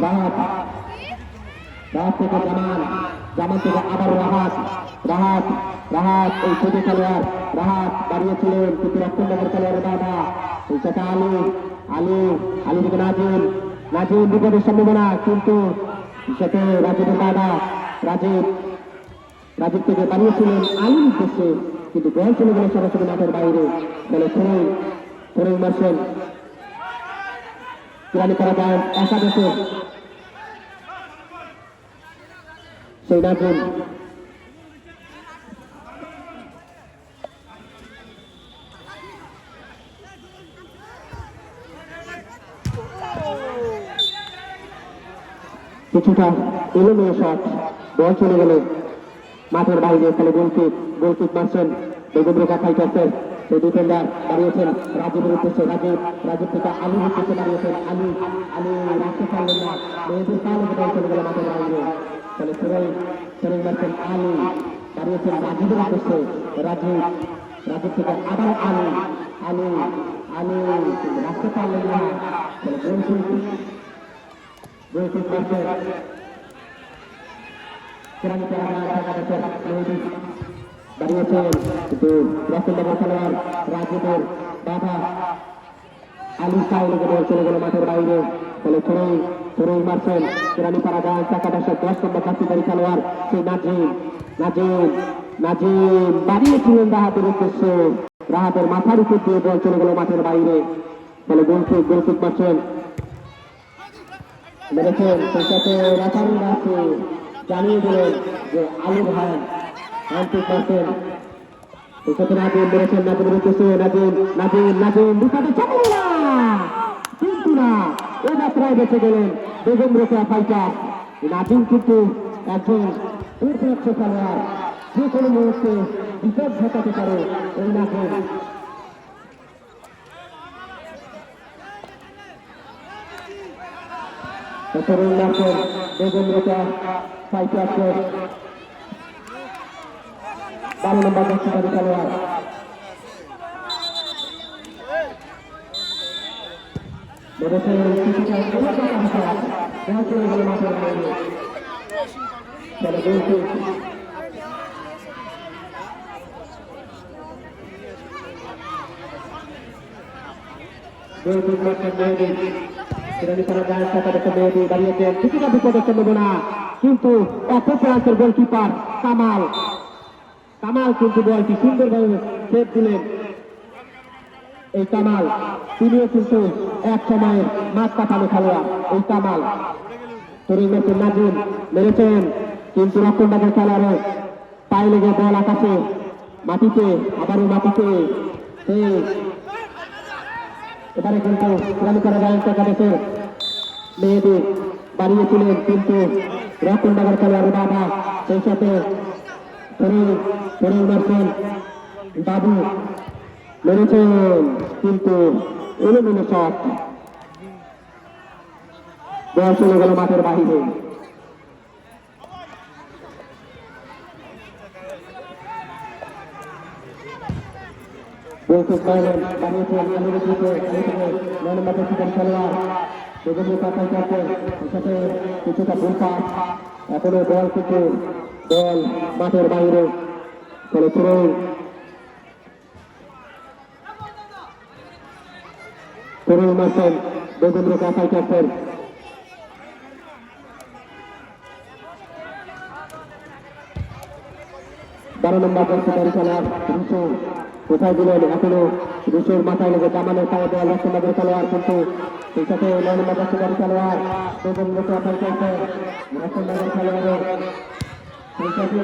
রাহাত থেকে জামান থেকে আবার রাহাত এই ছোট খেলোয়াড় রাহাত দাঁড়িয়েছিলেন, কিন্তু রক্ষণভাগের খেলোয়াড়ের বাধা। এই সাথে আলী থেকে নাজিম বিপদের সম্ভাবনা, কিন্তু সাথে রাজীবের বাধা। রাজীব থেকে দাঁড়িয়েছিলেন আলীর উদ্দেশ্যে, কিন্তু বল চলে গেল সরাসরি মাঠের বাইরে, বলে ফরোই মারছেন। কেরানীপাড়া ডান্স 11 সেই নাজিম কিছুটা এলোমেলো শট, বল চলে গেল মাঠের বাইরে, ফলে গোলকিক মারছেন বেগুন রোকলা ফাইটার্সের সেই ডিফেন্ডার। দাঁড়িয়েছেন রাজীবের উদ্দেশ্যে, রাজীব থেকে আলীর উদ্দেশ্যে দাঁড়িয়েছেন আলী রাখতে পারলেন না, মেয়েদের পা লেগে বল চলে গেল মাঠের বাইরে, ফলে ফরোই মারছেন আলী। দাঁড়িয়েছেন রাজীবের উদ্দেশ্যে, রাজীব থেকে আবার আলী রাখতে পারলেন না, ফলে গোলকিক মারছেন দাঁড়িয়েছেন, কিন্তু রক্ষণভাগের খেলোয়াড় রাজীবের বাধা। আলী সাইড বল চলে গেল মাঠের বাইরে, ফলে ফরোই মারছেন কেরানীপাড়া ডান্স 11 10 নম্বর কাছিবাড়ি খেলোয়াড় সেই নাজিম নাজিম বাড়িয়েছিলেন রাহাতের উদ্দেশ্যে, রাহাতের মাথার উপর দিয়ে বল চলে গেল মাঠের বাইরে, ফলে গোলকিক মারছেন মেরেছেন। সেই সাথে রাফারিরা আছে জানিয়ে দিলেন যে আলু ভাই হ্যান্ডপিক মারছেন। সেই সাথে নাজিম মেরেছেন নাজিমের উদ্দেশ্যে, নাজিম নাজিম নাজিম বিপদে চাপল না, কিন্তু না এ যাত্রায় বেঁচে গেলেন বেগম রোকেয়া ফাইটার। নাজিম কিন্তু একজন দুর্ধর্ষ খেলোয়াড়, যে কোনো মুহূর্তে বিপদ ঘটাতে পারে এই নাজিম। বেগম রোকেয়া ফাইটার 12 নম্বর দক্ষিণারী খেলোয়াড়। কিছুটা বিপদের সম্ভাবনা, কিন্তু অপর প্রান্তের গোলকিপার কামাল কিন্তু বলটি সুন্দরভাবে সেভ দিলেন। এই কামাল তিনিও কিন্তু এক সময়ের মাঠ কাটানো খেলোয়াড়। এই কামাল তরুণ নাজিম মেরেছেন, কিন্তু রক্ষণভাগের খেলোয়াড়ে পায়ে লেগে বল আকাশে মাটিতে, আবারও মাটিতে। এবারে কিন্তু রানি করা যায় একাদশের মেয়েদের বাড়িয়েছিলেন, কিন্তু রক্ষণভাগের খেলোয়াড়ের বাবা সেই সাথে বাবু মেরেছেন, কিন্তু এলোমেলো শট, বল চলে গেল মাঠের বাহিরে। কিছুটা ভুলপা, এখনো বল কিন্তু বল মাঠের বাইরে চলে তরুণ মারছেন বেগম রোকেয়া ফাইটার্সের। বারো নম্বর দক্ষিণারী খেলোয়াড় রুশো কোথায় দিলেন, এখনো রুশোর মাথায় লেগে জামানের পায়ে দেওয়া লক্ষ্মণনগর খেলোয়াড়, কিন্তু সেই সাথে 9 নম্বর দক্ষিণারী খেলোয়াড় বেগম রোকেয়া ফাইটার্সের লক্ষ্মণনগর খেলোয়াড়ের সেই সাথে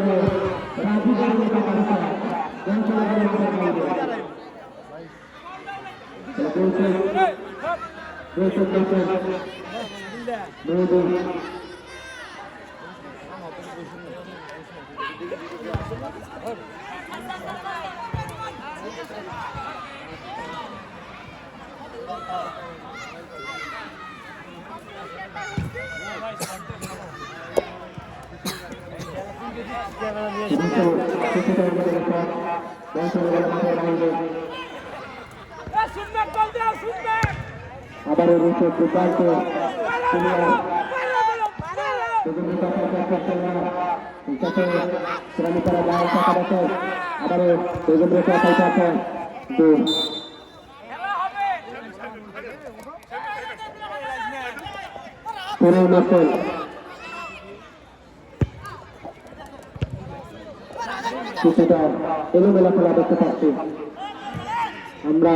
আবারও রয়েছে দুর্দান্ত শ্রমিকরা যায় সকালে, আবারও বেগম রোকেয়া ফাইটার্স কিছুটা এলোমেলা খেলা দেখতে পাচ্ছি আমরা।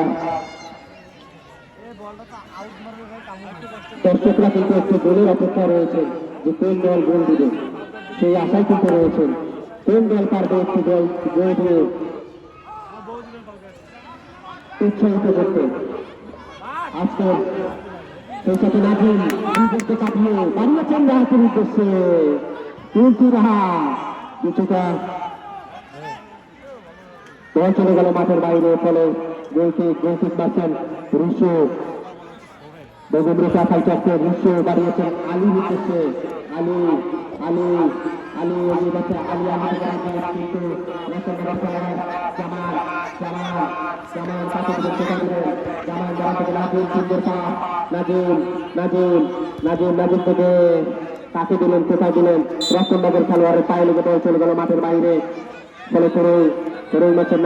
দর্শকরা কিন্তু একটু গোলের অপেক্ষা রয়েছে যে কোন দল গোল দিবে, সেই আশায় কিন্তু রয়েছেন কোন দল পারবে একটি গোল দিয়ে উৎসাহিত করতে। আজকে সেই সাথে নাজিম কাটিয়ে বাড়িয়েছেন রাহাতের উদ্দেশ্যে, কিন্তু রাহা কিছুটা বল চলে গেল মাঠের বাইরে, ফলে গোলকিক মারছেন রুশো। বেগম রোকেয়া ফাইটার্সকে রুশো বাড়িয়েছেন আলীর উদ্দেশ্যে, আলী আলী আলী এগিয়ে যাচ্ছে, আলী কিন্তু জামাল তাকে জামাল নাজিম সুন্দর পাস, নাজিম থেকে তাকে দিলেন, কোথায় দিলেন রক্ষণভাগের খেলোয়াড়ের পায়ে লেগে বল চলে গেল মাঠের বাইরে, ফলে তরুণ মারছেন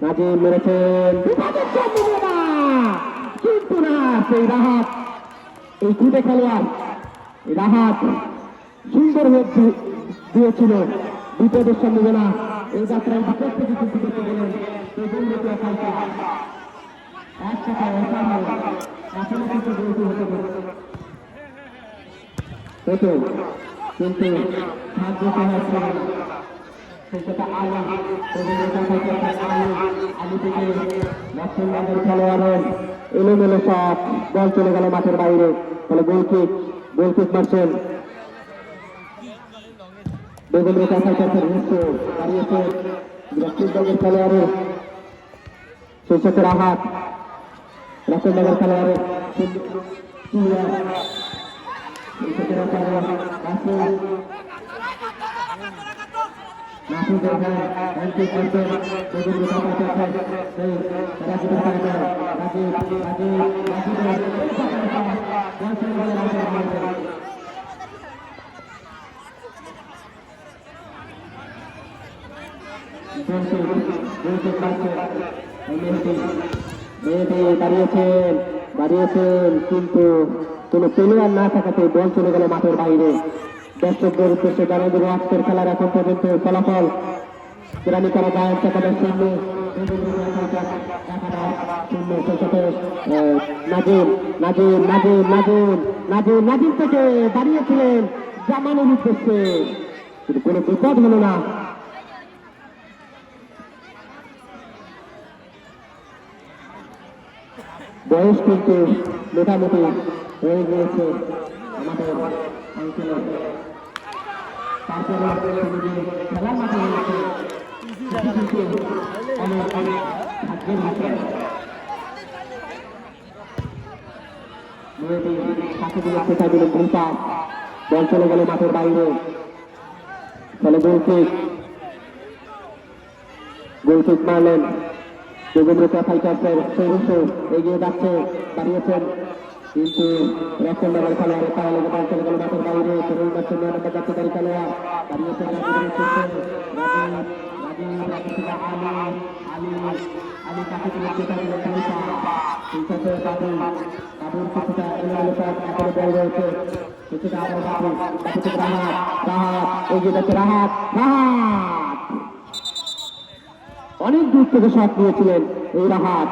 নাজিম মেরেছেন, কিন্তু না সেই রাহাত, এই খুদে খেলোয়াড় রাহাত সুন্দর দিয়েছিল, বিপদের সম্ভাবনা এই যাত্রায় বিপদ থেকে কিছু করতে গেলেন তেজেন্দ্রকে ফাইটা এক টাকা একান্ন এখনো কিন্তু বিরতি হতে হতো কিন্তু ভাগ্য হয়েছে সেটা আলু তেজেন্দ্রকে ফাইটা আলু থেকে লক্ষ্মণবাগের খেলোয়াড়ের এলোমেলো শট বল চলে গেল মাঠের বাইরে ফলে গোলকিক মারছেন বেগম রেখা ফাইটার্সের হিংস্র দাঁড়িয়েছে লক্ষ্মণবাগের খেলোয়াড়ের সেই সাথে রাহাত লক্ষ্মণবাগের খেলোয়াড়ের দাঁড়িয়েছেন কিন্তু কোন প্লেয়ার না থাকাতে বল চলে গেল মাঠের বাইরে দর্শকদের উদ্দেশ্যে জানিয়ে দেবো আজকের খেলার এখন পর্যন্ত ফলাফল কেরানি করা যায় সেখানে শূন্য নাজিম থেকে দাঁড়িয়েছিলেন জামানের উদ্দেশ্যে কিন্তু কোনো বিপদ হলো না বয়স কিন্তু মোটামুটি হয়ে গিয়েছে আমাদের অঞ্চলে তারপরে খেলার মাঠে রয়েছে অনেক ভাগ্যের বিষয় মেয়েটি তাকে দিলে কোথায় দিল ভূমিকা বল চলে গেল মাঠের বাইরে ফলে গোলকিক মারলেন বেগমরেখা ফাইটার্সের সৌরভ এগিয়ে যাচ্ছে দাঁড়িয়েছেন কিন্তু লক্ষ্মণবাগের খেলোয়াড়ের পায়ে লেগে বল চলে গেল মাঠের বাইরে তরুণ দর্শক নম্বর যাত্রীকারী খেলোয়াড় দাঁড়িয়েছেন আলী তাকে দিলে কোথায় দিল ভূমিকা সেই সাথে বাবুর কিছুটা এলোমেলো শট এখনো বল রয়েছে কিছুটা আবার বাবু থেকে রাহাত এগিয়ে যাচ্ছে রাহাত অনেক দূর থেকে শট নিয়েছিলেন এই রাহাত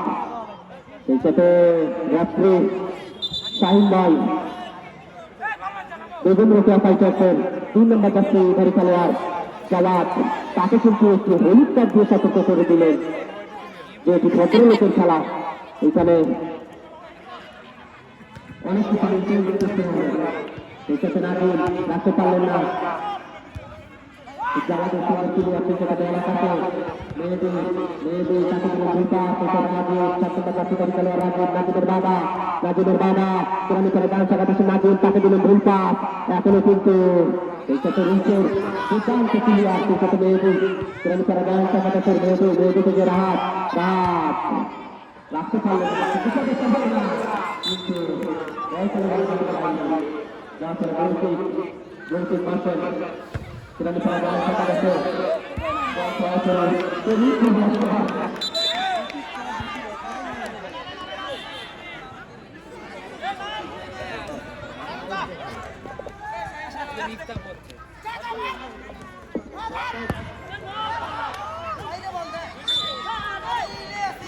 সেই সাথে রেফারি শাহিন ভাই বেগম রোকেয়া ফাইটার্সের 3 নম্বর জার্সিধারী খেলোয়াড় জাওয়াদ তাকে কিন্তু একটি হলুদ কার্ড দিয়ে সতর্ক করে দিলেন যে এটি ভদ্রলোকের খেলা এখানে অনেক কিছু করতে হবে সেই সাথে নাজিম রাখতে পারলেন না জামাতের সঙ্গে তুলে আছে সেটা দেওয়া কাছে মেয়েদের তাকে দিলেন ভূমিকা সেখানে নাজিমের খেলোয়াড় নাজিমের বাবা পুরানি করে ডান শাখা দেশে নাজিম তাকে দিলেন ভূমিকা এখনো কিন্তু এই সাথে রয়েছে দুর্দান্ত ক্লিয়ার সেই সাথে মেয়েদের পুরানি করে ডান শাখা দেশের মেয়েদের থেকে রাহাত রাখতে পারলেন কিন্তু গোলকিক মারছেন কিরানি পাড়া জানা থাকা গেছে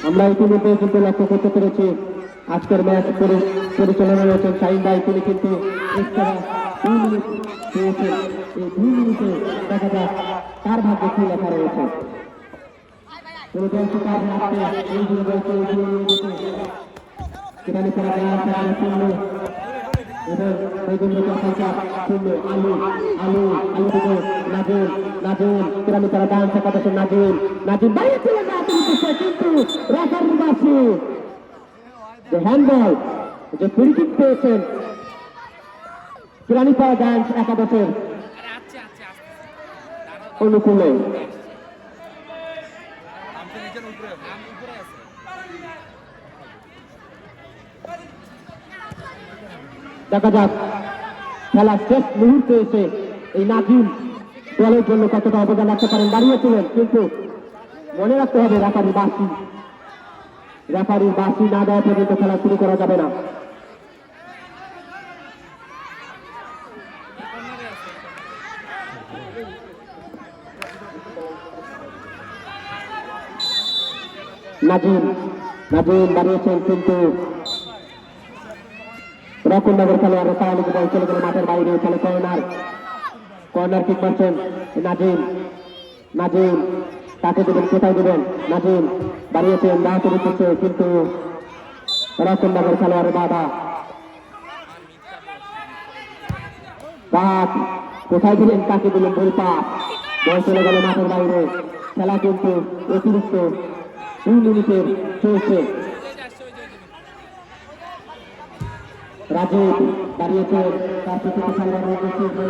আমরা ইতিমধ্যে কিন্তু লক্ষ্য করতে পেরেছি আজকের ম্যাচ পরিচালনা রয়েছেন শাহিন ভাই তিনি কিন্তু এক্সট্রা 2 মিনিট পেয়েছেন এই 2 মিনিটে দেখা যাক তার ভাগ্যে কি লেখা রয়েছে কোনো দলকে কাজ রাখতে এই দুই দলকে এগিয়ে নিয়ে যেতে সেখানে তারা দেওয়ার শূন্য এবং বেগম রোকেয়া ফাইটার শূন্য আলু থেকে নাজিম কেরানি তারা ডান শাখা দেশের নাজিম বাইরে ছিলেন না কিন্তু রেফারি বাসি যে হ্যান্ডবল যে ফ্রি কিক পেয়েছেন কেরানীপাড়া জায়ান্টস একাদশের অনুকূলে দেখা যাক খেলার শেষ মুহূর্তে এসে এই নাজিম দলের জন্য কতটা অবদান রাখতে পারেন দাঁড়িয়েছিলেন কিন্তু মনে রাখতে হবে রেফারির বাঁশি না দেওয়া পর্যন্ত খেলা শুরু করা যাবে না নাজিম বাড়িয়েছেন কিন্তু রকমনগর খেলোয়াড় তাহলে বল চলে গেল মাঠের বাইরে, ফলে কর্নার কিক করছেন নাজিম তাকে দেবেন, কোথায় দেবেন? নাজিম বাড়িয়েছেন, বাহাতে দিচ্ছে কিন্তু রকমনগর খেলোয়াড়ের বাধা। কোথায় দিলেন, কাকে দিলেন? বল চলে গেল মাঠের বাইরে। খেলা কিন্তু অতিরিক্ত 2 মিনিটের চলছে। রাজীব দাঁড়িয়েছেন, তার পিছনে খেলোয়াড় রয়েছে, কিন্তু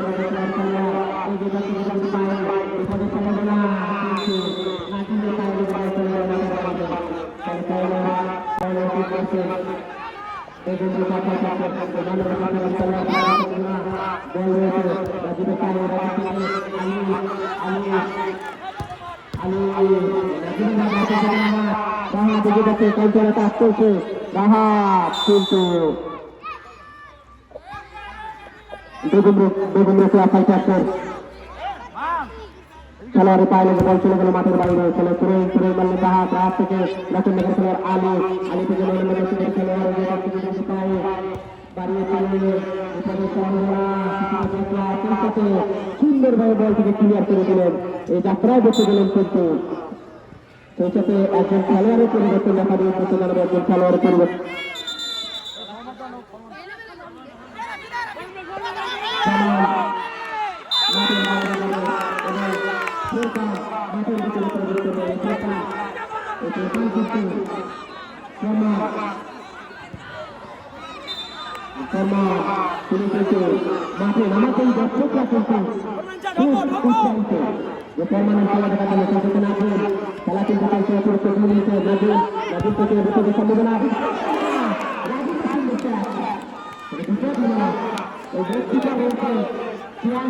খেলোয়াড়ের পায়ে লেগে বল চলে গেল মাঠের বাইরে। খেলে তুলে মারলেন রাহাত থেকে রকমনগর খেলোয়াড় আলী থেকে সুন্দরভাবে বল থেকে ক্লিয়ার করে দিলেন। এই যাত্রায় দেখতে গেলেন কিন্তু সেই সাথে একজন খেলোয়াড়ের পরিবর্তন দেখা দিয়েছে, সেখানে একজন খেলোয়াড়ের পরিবর্তন মাঠে নামাতেই দর্শকরা কিন্তু যে পার্মানেন্ট খেলা দেখা গেল সেখানে নাজিম খেলা কিন্তু চলছে অতিরিক্ত 2 মিনিটে। নাজিম থেকে বিপদের সম্ভাবনা, এখনো ক্লিয়ার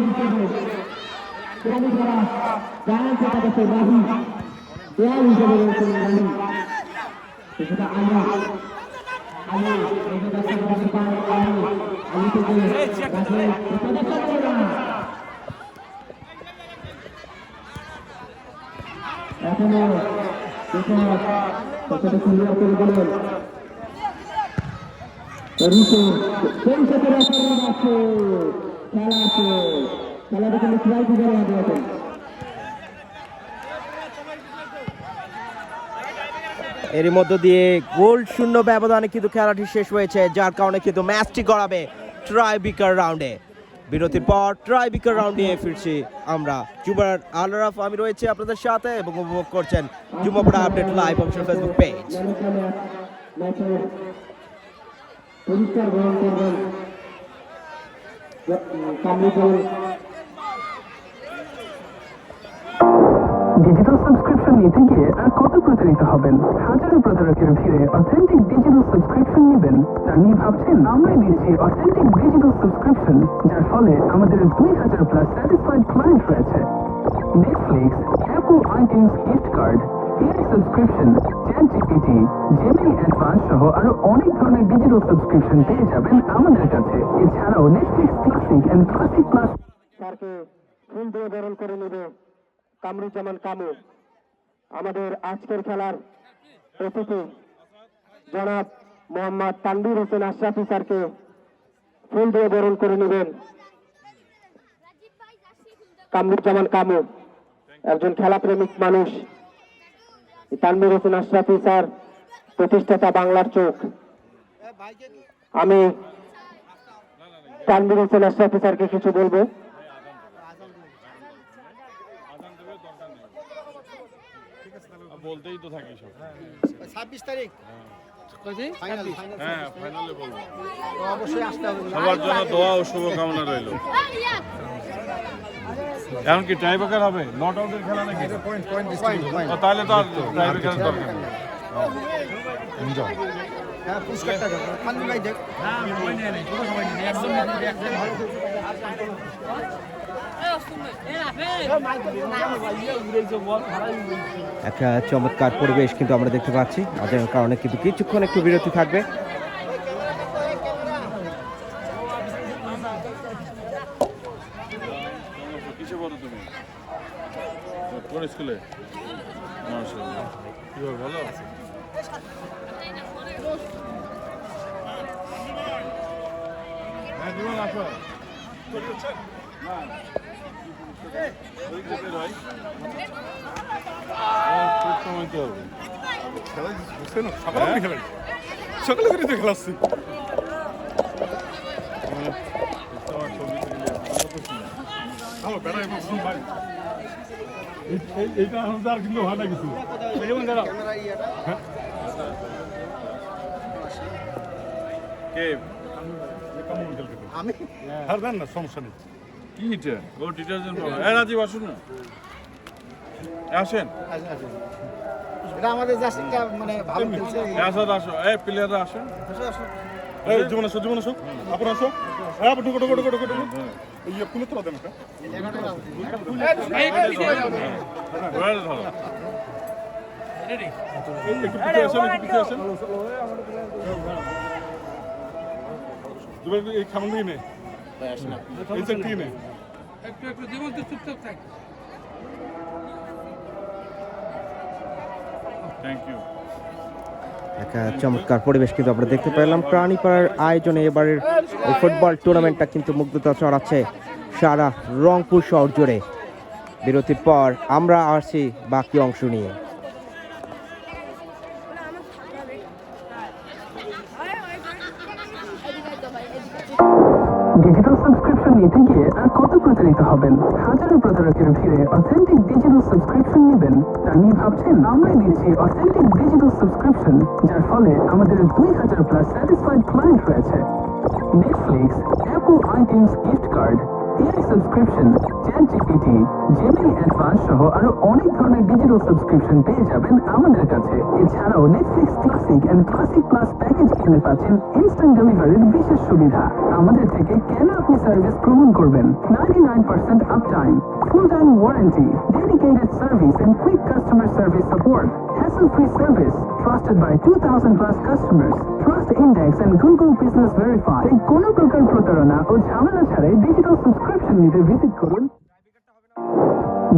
করে দিলেন। খেলা দেখে ট্রাই করে এখন এরই মধ্য দিয়ে গোল শূন্য ব্যবধানে কিন্তু খেলাটি শেষ হয়েছে, যার কারণে কিন্তু ম্যাচটি গড়াবে ট্রাইবিকার রাউন্ডে। বিরতির পর ট্রাইবিকার রাউন্ড নিয়ে ফিরছি আমরা। জুবার আলরাফ আমি রয়েছে আপনাদের সাথে এবং উপভোগ করছেন Jumapara update live official Facebook page. পরিষ্কার গ্রহণ করবেন ডিজিটাল সাবস্ক্রিপশন নিতে গিয়ে আর কত প্রতারিত হবেন? হাজারো প্রতারকের ভিড়ে অথেন্টিক ডিজিটাল সাবস্ক্রিপশন নেবেন তা নিয়ে ভাবছেন? আমরাই দিচ্ছি অথেন্টিক ডিজিটাল সাবস্ক্রিপশন, যার ফলে আমাদের 2000+ স্যাটিসফাইড ক্লায়েন্ট রয়েছে। Netflix, Apple iTunes gift card, AI subscription, ChatGPT, Gemini advance সহ আরো অনেক ধরনের ডিজিটাল সাবস্ক্রিপশন পেয়ে যাবেন আমাদের কাছে। এছাড়াও Netflix classic and classic plus স্যারকে ফুল দিয়ে বরণ করে নেবে কামরুজ্জামান কামু। আমাদের আজকের খেলার অতিথি জনাব মোহাম্মদ তানভীর হোসেন আশরাফি স্যারকে ফুল দিয়ে বরণ করে নেবেন কামরুজ্জামান কামু, একজন খেলাপ্রেমিক মানুষ। তানভীর হোসেন আশরাফি স্যার প্রতিষ্ঠাতা বাংলার চোখ। আমি তানভীর হোসেন আশরাফি স্যারকে কিছু বলবো। বলতেই তো থাকি সব। 26 তারিখ হ্যাঁ, ফাইনালে বলবো। অবশ্যই আসতে হবে। সবার জন্য দোয়া ও শুভকামনা রইল। এখন কি টাইব্রেকার হবে? নট আউটের খেলা নাকি? তাহলে তো আর টাইব্রেকারের দরকার নেই। এনজয়। হ্যাঁ, পুরস্কারটা দাও। ফান্দি ভাই দেখ। একটা চমৎকার পরিবেশ কিন্তু আমরা দেখতে পাচ্ছি, যার কারণে কিন্তু কিছুক্ষণ একটু বিরতি থাকবে। কিসে পড়ো তুমি? কোন স্কুলে? মাশাআল্লাহ। কি ভালো? সকালে করে খেলাচ্ছি এইটা আর কিন্তু হয় না কিছু আমি আর দেন না সমস্যা নেই কি এটা ও ডিটারজেন্ট পাবো রাজীব আসুন না আসেন এটা আমাদের জাস্ট একটা মানে ভালো খেলছে আসো আসো এই প্লেয়াররা আসেন এই জীবন আসো আপনার আসো হ্যাঁ ঢুকো ঢুকো ঢুকো ঢুকো ঢুকো ইয়ে খুলে তো দেন একটা ঘোড়াটা ধরো একটু পিছিয়ে আসেন একটু পিছিয়ে আসেন এই খামন দিয়ে নে এই চেক দিয়ে নে একটু জীবন তো চুপচাপ থাক থ্যাংক ইউ একটা চমৎকার পরিবেশ কিন্তু আমরা দেখতে পেলাম প্রাণীপাড়ার আয়োজনে এবারের এই ফুটবল টুর্নামেন্টটা কিন্তু মুগ্ধতা ছড়াচ্ছে সারা রংপুর শহর জুড়ে। বিরতির পর আমরা আসছি বাকি অংশ নিয়ে। ডিজিটাল সাবস্ক্রিপশন নিতে গিয়ে আর কত প্রতারিত হবেন? হাজারো প্রতারকের ভিড়ে অথেন্টিক ডিজিটাল সাবস্ক্রিপশন নেবেন তা নিয়ে ভাবছেন? আমরাই দিচ্ছি অথেন্টিক ডিজিটাল সাবস্ক্রিপশন, যার ফলে আমাদের 2000 প্লাস স্যাটিসফাইড ক্লায়েন্ট রয়েছে। Netflix, Apple iTunes gift card, AI subscription, ChatGPT, Gemini advance সহ আরো অনেক ধরনের ডিজিটাল সাবস্ক্রিপশন পেয়ে যাবেন আমাদের কাছে। এছাড়াও Netflix classic and classic plus package কিনে পাচ্ছেন ইনস্ট্যান্ট ডেলিভারির বিশেষ সুবিধা। আমাদের থেকে কেন আপনি সার্ভিস গ্রহণ করবেন? 99% uptime, full time warranty, dedicated service and quick customer service support, hassle-free service, trusted by 2000 plus customers, Trust Index and Google Business Verify। তাই কোনো প্রকার প্রতারণা ও ঝামেলা ছাড়াই ডিজিটাল সাবস্ক্রিপশন নিতে ভিজিট করুন।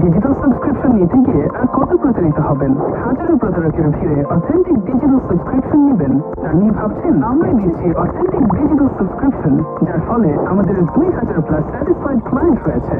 ডিজিটাল সাবস্ক্রিপশন নিতে গিয়ে আর কত প্রতারিত হবেন? হাজারো প্রতারকের ভিড়ে অথেন্টিক ডিজিটাল সাবস্ক্রিপশন নেবেন তা নিয়ে ভাবছেন? আমরাই দিচ্ছি অথেন্টিক ডিজিটাল সাবস্ক্রিপশন, যার ফলে আমাদের 2000 প্লাস স্যাটিসফাইড ক্লায়েন্ট রয়েছে।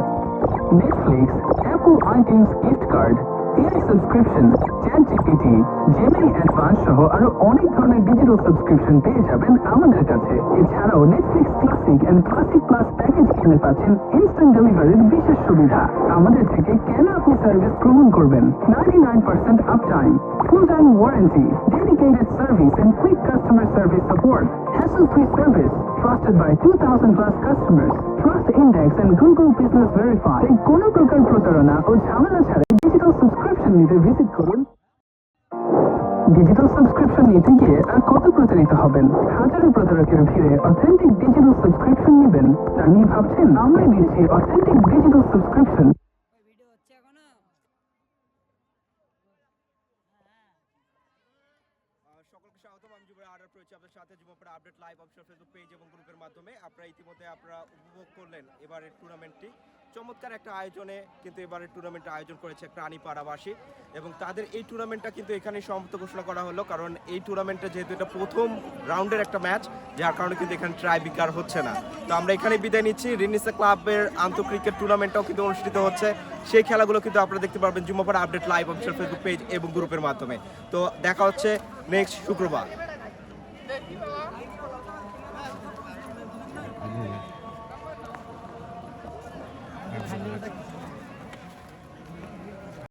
Netflix, Apple iTunes gift card, AI subscription, ChatGPT, Gemini advance সহ আরো অনেক ধরনের ডিজিটাল সাবস্ক্রিপশন পেয়ে যাবেন আমাদের কাছে। এছাড়াও Netflix classic and classic plus package কিনে পাচ্ছেন ইনস্ট্যান্ট ডেলিভারির বিশেষ সুবিধা। আমাদের থেকে কেন আপনি সার্ভিস গ্রহণ করবেন? 99% uptime, full time warranty, dedicated service and quick customer service support, hassle-free service, trusted by 2000 plus customers, Trust Index and Google Business Verify। তাই কোনো প্রকার প্রতারণা ও ঝামেলা ছাড়াই ডিজিটাল সাবস্ক্রিপশন নিতে ভিজিট করুন। ডিজিটাল সাবস্ক্রিপশন নিতে গিয়ে আর কত প্রতারিত হবেন? হাজারো প্রতারকের ভিড়ে অথেন্টিক ডিজিটাল সাবস্ক্রিপশন নেবেন তা নিয়ে ভাবছেন? আমরাই দিচ্ছি অথেন্টিক ডিজিটাল সাবস্ক্রিপশন। সকলকে স্বাগতম। আমি যুবরাজ আর্ডার করেছি আপনাদের সাথে যুবপাড়া update live official Facebook page এবং গ্রুপের মাধ্যমে। আপনারা ইতিমধ্যে উপভোগ করলেন এবারের টুর্নামেন্টটি। চমৎকার একটা আয়োজনে কিন্তু এবারের টুর্নামেন্টটা আয়োজন করেছে প্রাণীপাড়াবাসী এবং তাদের এই টুর্নামেন্টটা কিন্তু এখানেই সমাপ্ত ঘোষণা করা হলো, কারণ এই টুর্নামেন্টটা যেহেতু এটা প্রথম রাউন্ডের একটা ম্যাচ, যার কারণে কিন্তু এখানে ট্রাই বিকার হচ্ছে না। তো আমরা এখানে বিদায় নিচ্ছি। রিনিসা ক্লাবের আন্তঃক্রিকেট টুর্নামেন্টটাও কিন্তু অনুষ্ঠিত হচ্ছে। সেই খেলাগুলো কিন্তু আপনারা দেখতে পারবেন যুবপাড়া update live official Facebook page এবং গ্রুপের মাধ্যমে। তো দেখা হচ্ছে নেক্সট শুক্রবার।